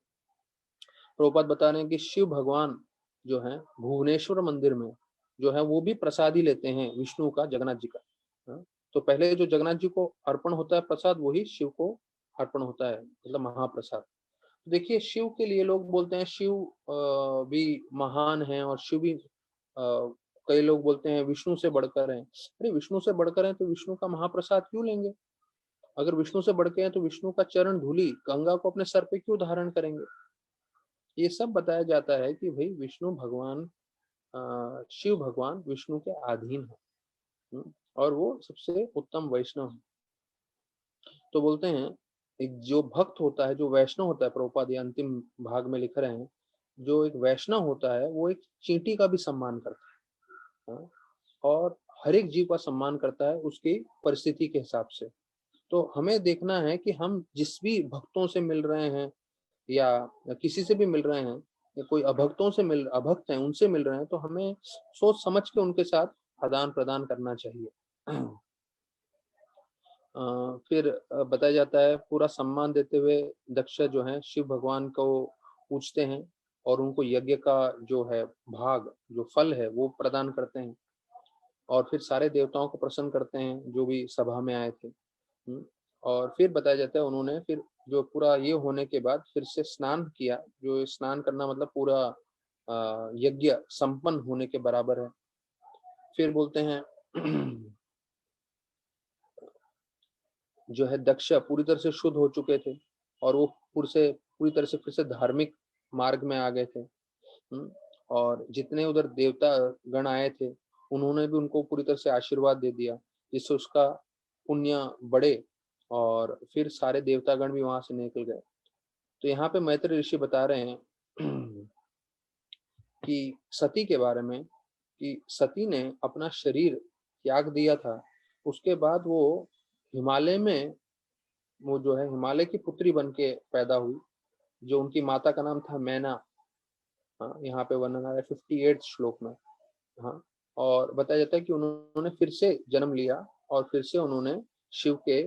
प्रभुपाद बता रहे हैं कि शिव भगवान जो है भुवनेश्वर मंदिर में जो है वो भी प्रसाद ही लेते हैं विष्णु का, जगन्नाथ जी का। हाँ, तो पहले जो जगन्नाथ जी को अर्पण होता है प्रसाद, वही शिव को अर्पण होता है, मतलब महाप्रसाद। तो देखिए शिव के लिए लोग बोलते हैं शिव भी महान है और शिव भी कई लोग बोलते हैं विष्णु से बढ़कर हैं। अरे विष्णु से बढ़कर हैं तो विष्णु का महाप्रसाद क्यों लेंगे? अगर विष्णु से बढ़ के हैं तो विष्णु का चरण धूलि गंगा को अपने सर पे क्यों धारण करेंगे? ये सब बताया जाता है कि भाई विष्णु भगवान शिव भगवान विष्णु के अधीन है। और वो सबसे उत्तम वैष्णव है। तो बोलते हैं एक जो भक्त होता है, जो वैष्णव होता है, प्रभुपाद ये अंतिम भाग में लिख रहे हैं, जो एक वैष्णव होता है वो एक चींटी का भी सम्मान करता है। और हर एक जीव का सम्मान करता है उसकी परिस्थिति के हिसाब से। तो हमें देखना है कि हम जिस भी भक्तों से मिल रहे हैं या किसी से भी मिल रहे हैं, या कोई अभक्त हैं उनसे मिल रहे हैं, तो हमें सोच समझ के उनके साथ आदान प्रदान करना चाहिए। फिर बताया जाता है पूरा सम्मान देते हुए दक्ष जो है शिव भगवान को पूछते हैं और उनको यज्ञ का जो है भाग, जो फल है वो प्रदान करते हैं। और फिर सारे देवताओं को प्रसन्न करते हैं जो भी सभा में आए थे। और फिर बताया जाता है उन्होंने फिर जो पूरा ये होने के बाद फिर से स्नान किया, जो स्नान करना मतलब पूरा यज्ञ संपन्न होने के बराबर है। फिर बोलते हैं जो है दक्ष पूरी तरह से शुद्ध हो चुके थे और वो पूरी तरह से फिर से धार्मिक मार्ग में आ गए थे। और जितने उधर देवता गण आए थे, उन्होंने भी उनको पूरी तरह से आशीर्वाद दे दिया, जिससे उसका पुण्य बढ़े और फिर सारे देवतागण भी वहां से निकल गए। तो यहाँ पे मैत्रेय ऋषि बता रहे हैं कि सती के बारे में, कि सती ने अपना शरीर त्याग दिया था। उसके बाद वो हिमालय में, वो जो है हिमालय की पुत्री बन के पैदा हुई, जो उनकी माता का नाम था मैना। हाँ, यहाँ पे वर्णन आ रहा है 58 श्लोक में। हाँ, और बताया जाता है कि उन्होंने फिर से जन्म लिया और फिर से उन्होंने शिव के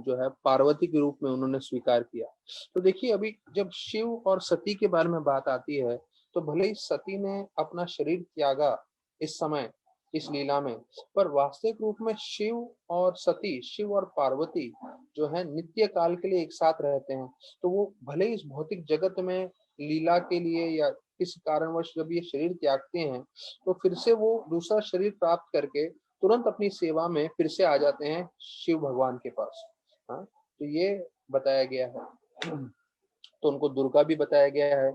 जो है पार्वती के रूप में उन्होंने स्वीकार किया। तो देखिए, अभी जब शिव और सती के बारे में बात आती है, तो भले ही सती ने अपना शरीर त्यागा इस समय इस लीला में, पर वास्तविक रूप में शिव और सती, शिव और पार्वती जो है नित्य काल के लिए एक साथ रहते हैं। तो वो भले ही इस भौतिक जगत में लीला के लिए या किसी कारणवश जब ये शरीर त्यागते हैं, तो फिर से वो दूसरा शरीर प्राप्त करके तुरंत अपनी सेवा में फिर से आ जाते हैं शिव भगवान के पास। हाँ, तो ये बताया गया है। तो उनको दुर्गा भी बताया गया है,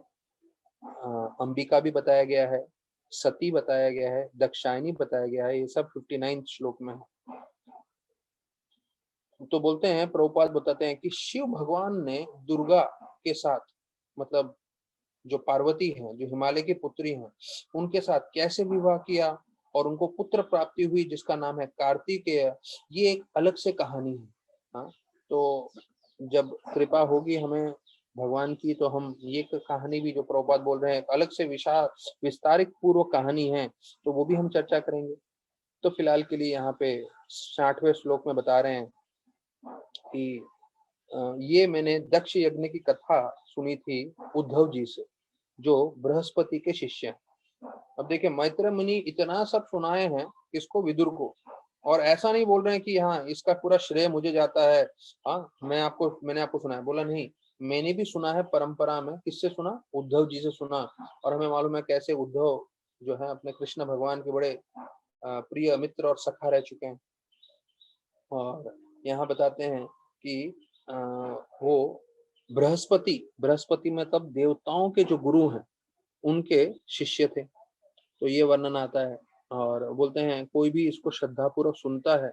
अंबिका भी बताया गया है, सती बताया गया है, दक्षायनी बताया गया है। ये सब 59 श्लोक में है। तो बोलते हैं, प्रभुपाद बताते हैं कि शिव भगवान ने दुर्गा के साथ, मतलब जो पार्वती हैं, जो हिमालय की पुत्री हैं, उनके साथ कैसे विवाह किया और उनको पुत्र प्राप्ति हुई जिसका नाम है कार्तिकेय। ये एक अलग से कहानी है। हाँ, तो जब कृपा होगी हमें भगवान की, तो हम ये कहानी भी जो प्रभुपाद बोल रहे हैं अलग से विशाल विस्तारित पूर्व कहानी है, तो वो भी हम चर्चा करेंगे। तो फिलहाल के लिए यहाँ पे 60वें श्लोक में बता रहे हैं कि ये मैंने दक्ष यज्ञ की कथा सुनी थी उद्धव जी से, जो बृहस्पति के शिष्य हैं। अब देखिए, मैत्रेय मुनि इतना सब सुनाए हैं किसको, विदुर को। और ऐसा नहीं बोल रहे हैं कि हाँ इसका पूरा श्रेय मुझे जाता है, हाँ मैंने आपको सुनाया, बोला नहीं, मैंने भी सुना है परंपरा में। किससे सुना? उद्धव जी से सुना। और हमें मालूम है कैसे उद्धव जो है अपने कृष्ण भगवान के बड़े प्रिय मित्र और सखा रह चुके हैं। और यहाँ बताते हैं कि वो बृहस्पति बृहस्पति मतलब देवताओं के जो गुरु हैं, उनके शिष्य थे। तो ये वर्णन आता है। और बोलते हैं कोई भी इसको श्रद्धापूर्वक सुनता है,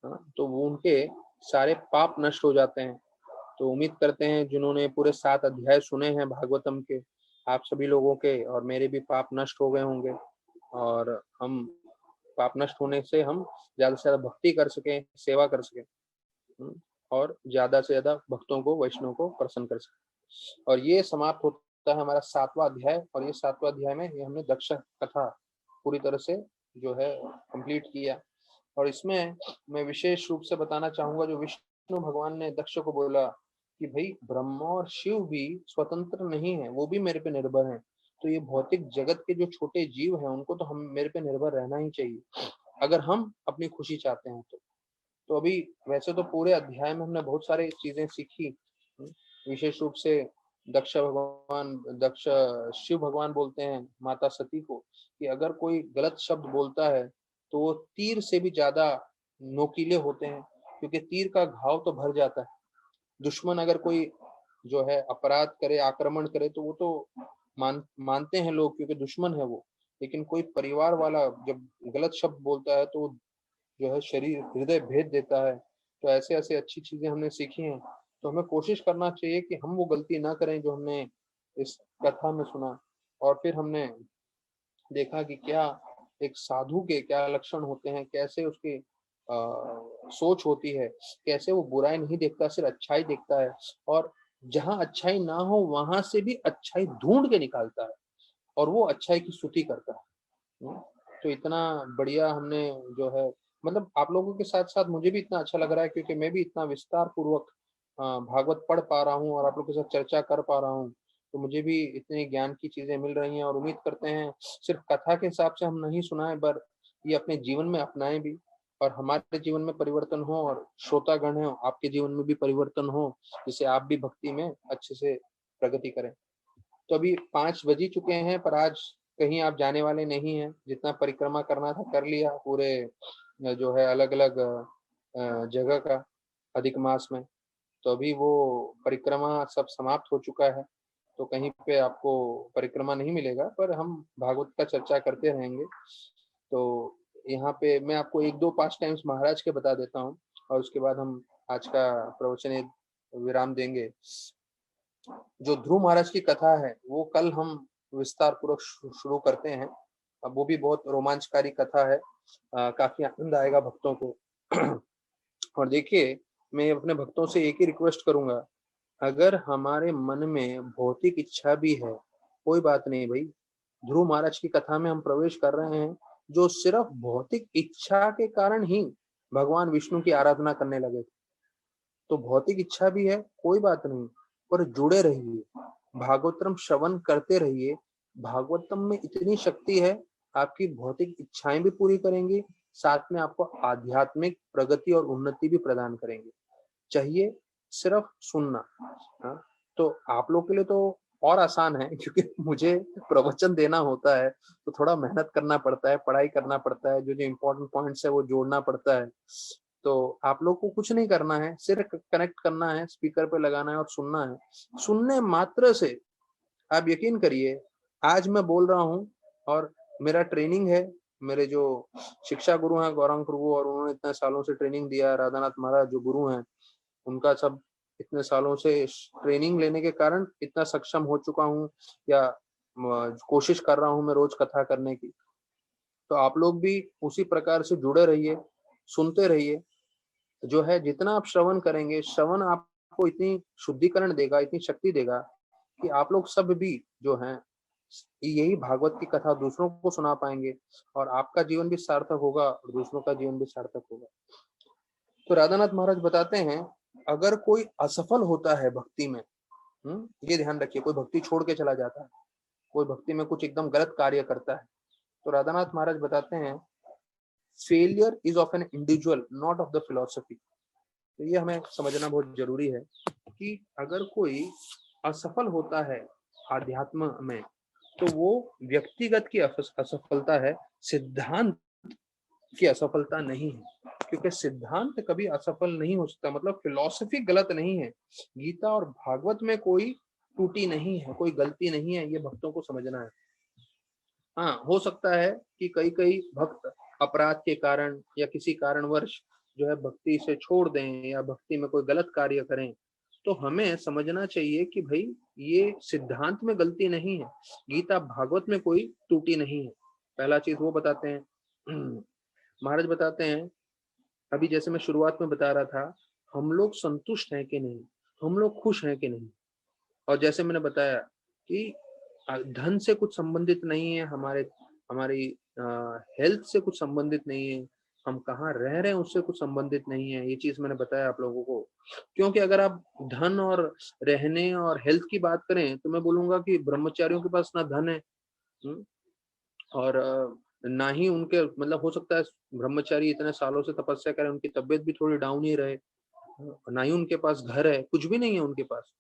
तो वो उनके सारे पाप नष्ट हो जाते हैं। तो उम्मीद करते हैं जिन्होंने पूरे 7 अध्याय सुने हैं भागवतम के, आप सभी लोगों के और मेरे भी पाप नष्ट हो गए होंगे, और हम पाप नष्ट होने से हम ज्यादा से ज्यादा भक्ति कर सकें, सेवा कर सकें, और ज्यादा से ज्यादा भक्तों को, वैष्णव को प्रसन्न कर सकें। और ये समाप्त होता है हमारा 7वां अध्याय। और ये 7वां अध्याय में ये हमने दक्ष कथा पूरी तरह से जो है कंप्लीट किया। और इसमें मैं विशेष रूप से बताना चाहूंगा, जो विष्णु भगवान ने दक्ष को बोला कि भाई ब्रह्मा और शिव भी स्वतंत्र नहीं है, वो भी मेरे पे निर्भर हैं। तो ये भौतिक जगत के जो छोटे जीव हैं, उनको तो हम मेरे पे निर्भर रहना ही चाहिए, अगर हम अपनी खुशी चाहते हैं तो अभी वैसे तो पूरे अध्याय में हमने बहुत सारी चीजें सीखी। विशेष रूप से दक्ष शिव भगवान बोलते हैं माता सती को कि अगर कोई गलत शब्द बोलता है तो वो तीर से भी ज्यादा नोकीले होते हैं, क्योंकि तीर का घाव तो भर जाता है। दुश्मन अगर कोई जो है अपराध करे, आक्रमण करे, तो वो तो मानते हैं लोग क्योंकि दुश्मन है वो। लेकिन कोई परिवार वाला जब गलत शब्द बोलता है तो जो है शरीर हृदय भेद देता है। तो ऐसे ऐसे अच्छी चीजें हमने सीखी हैं। तो हमें कोशिश करना चाहिए कि हम वो गलती ना करें जो हमने इस कथा में सुना। और फिर हमने देखा कि क्या एक साधु के क्या लक्षण होते हैं, कैसे उसकी सोच होती है, कैसे वो बुराई नहीं देखता, सिर्फ अच्छाई देखता है। और जहां अच्छाई ना हो वहां से भी अच्छाई ढूंढ के निकालता है, और वो अच्छाई की स्तुति करता है। तो इतना बढ़िया हमने जो है, मतलब आप लोगों के साथ साथ मुझे भी इतना अच्छा लग रहा है, क्योंकि मैं भी इतना विस्तार पूर्वक भागवत पढ़ पा रहा हूँ और आप लोग के साथ चर्चा कर पा रहा हूँ। तो मुझे भी इतनी ज्ञान की चीजें मिल रही हैं, और उम्मीद करते हैं सिर्फ कथा के हिसाब से हम नहीं सुनाएं, पर ये अपने जीवन में अपनाएं भी, और हमारे जीवन में परिवर्तन हो, और श्रोतागण हो आपके जीवन में भी परिवर्तन हो, जिससे आप भी भक्ति में अच्छे से प्रगति करें। तो अभी 5 बज ही चुके हैं, पर आज कहीं आप जाने वाले नहीं हैं। जितना परिक्रमा करना था कर लिया, पूरे जो है अलग अलग जगह का। अधिक मास में। तो अभी वो परिक्रमा सब समाप्त हो चुका है, तो कहीं पे आपको परिक्रमा नहीं मिलेगा, पर हम भागवत का चर्चा करते रहेंगे। तो यहाँ पे मैं आपको 1-2 पास टाइम्स महाराज के बता देता हूँ और उसके बाद हम आज का प्रवचन एक विराम देंगे। जो ध्रुव महाराज की कथा है वो कल हम विस्तार पूर्वक शुरू करते हैं। अब वो भी बहुत रोमांचकारी कथा है, काफी आनंद आएगा भक्तों को। और देखिए, मैं अपने भक्तों से एक ही रिक्वेस्ट करूंगा, अगर हमारे मन में भौतिक इच्छा भी है, कोई बात नहीं भाई, ध्रुव महाराज की कथा में हम प्रवेश कर रहे हैं, जो सिर्फ भौतिक इच्छा के कारण ही भगवान विष्णु की आराधना करने लगे थे। तो भौतिक इच्छा भी है, कोई बात नहीं, पर जुड़े रहिए, भागवतम श्रवण करते रहिए। भागवतम में इतनी शक्ति है, आपकी भौतिक इच्छाएं भी पूरी करेंगे, साथ में आपको आध्यात्मिक प्रगति और उन्नति भी प्रदान करेंगे। चाहिए सिर्फ सुनना। हाँ, तो आप लोग के लिए तो और आसान है, क्योंकि मुझे प्रवचन देना होता है, तो थोड़ा मेहनत करना पड़ता है, पढ़ाई करना पड़ता है, जो जो इम्पोर्टेंट पॉइंट्स है वो जोड़ना पड़ता है। तो आप लोग को कुछ नहीं करना है, सिर्फ कनेक्ट करना है, स्पीकर पे लगाना है और सुनना है। सुनने मात्र से आप यकीन करिए, आज मैं बोल रहा हूँ और मेरा ट्रेनिंग है, मेरे जो शिक्षा गुरु हैं गौरांग प्रभु, और उन्होंने इतने सालों से ट्रेनिंग दिया, राधानाथ महाराज जो गुरु हैं, उनका सब इतने सालों से ट्रेनिंग लेने के कारण इतना सक्षम हो चुका हूँ, या कोशिश कर रहा हूँ मैं रोज कथा करने की। तो आप लोग भी उसी प्रकार से जुड़े रहिए, सुनते रहिए। जो है जितना आप श्रवण करेंगे, श्रवण आपको इतनी शुद्धिकरण देगा, इतनी शक्ति देगा कि आप लोग सब भी जो हैं यही भागवत की कथा दूसरों को सुना पाएंगे, और आपका जीवन भी सार्थक होगा और दूसरों का जीवन भी सार्थक होगा। तो राधानाथ महाराज बताते हैं, अगर कोई असफल होता है भक्ति में, ये ध्यान रखिए, कोई भक्ति छोड़ के चला जाता है, कोई भक्ति में कुछ एकदम गलत कार्य करता है, तो राधानाथ महाराज बताते हैं, failure is of an individual, not of the philosophy. तो ये हमें समझना बहुत जरूरी है कि अगर कोई असफल होता है आध्यात्म में, तो वो व्यक्तिगत की असफलता है, सिद्धांत की असफलता नहीं है। क्योंकि सिद्धांत कभी असफल नहीं हो सकता, मतलब फिलॉसफी गलत नहीं है, गीता और भागवत में कोई त्रुटि नहीं है, कोई गलती नहीं है, ये भक्तों को समझना है। हाँ, हो सकता है कि कई कई भक्त अपराध के कारण या किसी कारणवश जो है भक्ति से छोड़ दें या भक्ति में कोई गलत कार्य करें, तो हमें समझना चाहिए कि भाई ये सिद्धांत में गलती नहीं है, गीता भागवत में कोई त्रुटि नहीं है। पहला चीज वो बताते हैं। महाराज बताते हैं, अभी जैसे मैं शुरुआत में बता रहा था, हम लोग संतुष्ट हैं कि नहीं, हम लोग खुश हैं कि नहीं। और जैसे मैंने बताया कि धन से कुछ संबंधित नहीं है, हमारी हेल्थ से कुछ संबंधित नहीं है, हम कहाँ रह रहे हैं उससे कुछ संबंधित नहीं है, ये चीज मैंने बताया आप लोगों को। क्योंकि अगर आप धन और रहने और हेल्थ की बात करें, तो मैं बोलूंगा कि ब्रह्मचारियों के पास ना धन है, और ना ही उनके, मतलब हो सकता है ब्रह्मचारी इतने सालों से तपस्या करें, उनकी तबीयत भी थोड़ी डाउन ही रहे, ना ही उनके पास घर है, कुछ भी नहीं है उनके पास,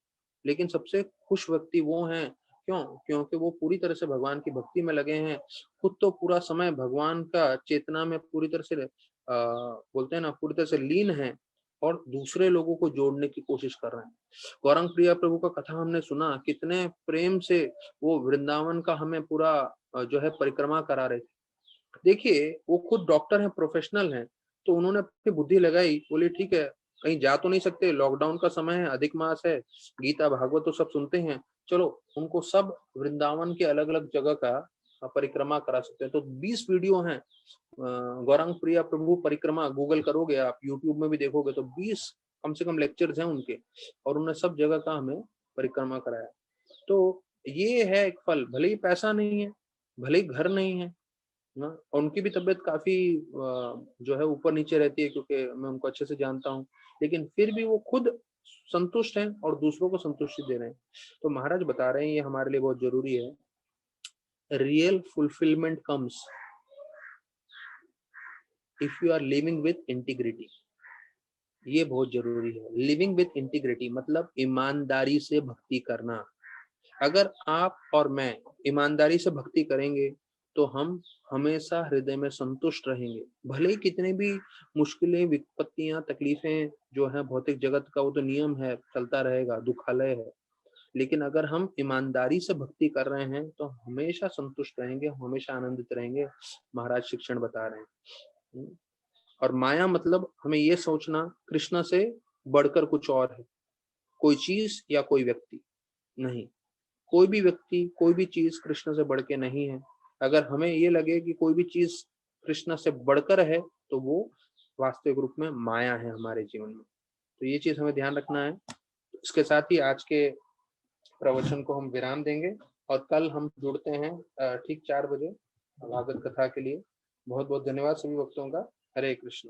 लेकिन सबसे खुश व्यक्ति वो हैं। क्यों? क्योंकि वो पूरी तरह से भगवान की भक्ति में लगे हैं, खुद तो पूरा समय भगवान का चेतना में पूरी तरह से बोलते हैं ना, पूरी तरह से लीन है, और दूसरे लोगों को जोड़ने की कोशिश कर रहे हैं। गौरंग प्रिया प्रभु का कथा हमने सुना, कितने प्रेम से वो वृंदावन का हमें पूरा जो है परिक्रमा करा रहे थे। देखिए, वो खुद डॉक्टर हैं, प्रोफेशनल हैं, तो उन्होंने अपनी बुद्धि लगाई, बोले ठीक है, कहीं जा तो नहीं सकते, लॉकडाउन का समय है, अधिक मास है, गीता भागवत तो सब सुनते हैं, चलो उनको सब वृंदावन के अलग अलग जगह का परिक्रमा करा सकते हैं। तो 20 वीडियो हैं, गौरांग प्रिया प्रभु परिक्रमा, गूगल करोगे आप, यूट्यूब में भी देखोगे तो 20 कम से कम लेक्चर्स हैं उनके, और उन्होंने सब जगह का हमें परिक्रमा कराया। तो ये है एक फल, भले ही पैसा नहीं है, भले ही घर नहीं है ना, और उनकी भी तबीयत काफी जो है ऊपर नीचे रहती है, क्योंकि मैं उनको अच्छे से जानता हूँ, लेकिन फिर भी वो खुद संतुष्ट हैं और दूसरों को संतुष्टि दे रहे हैं। तो महाराज बता रहे हैं, ये हमारे लिए बहुत जरूरी है, real fulfilment comes if you are living with integrity. ये बहुत जरूरी है, लिविंग विथ इंटीग्रिटी मतलब ईमानदारी से भक्ति करना। अगर आप और मैं ईमानदारी से भक्ति करेंगे, तो हम हमेशा हृदय में संतुष्ट रहेंगे। भले ही कितनी भी मुश्किलें, विपत्तियां, तकलीफें जो है भौतिक जगत का, वो तो नियम है, चलता रहेगा, दुखालय है। लेकिन अगर हम ईमानदारी से भक्ति कर रहे हैं तो हमेशा संतुष्ट रहेंगे, हमेशा आनंदित रहेंगे। महाराज शिक्षण बता रहे हैं। और माया मतलब हमें ये सोचना कृष्ण से बढ़कर कुछ और है, कोई चीज या कोई व्यक्ति नहीं। कोई भी व्यक्ति, कोई भी चीज कृष्ण से बढ़ के नहीं है। अगर हमें ये लगे कि कोई भी चीज कृष्ण से बढ़कर है तो वो वास्तविक रूप में माया है हमारे जीवन में। तो ये चीज हमें ध्यान रखना है। इसके साथ ही आज के प्रवचन को हम विराम देंगे और कल हम जुड़ते हैं ठीक 4 बजे भागवत कथा के लिए। बहुत बहुत धन्यवाद सभी भक्तों का। हरे कृष्ण।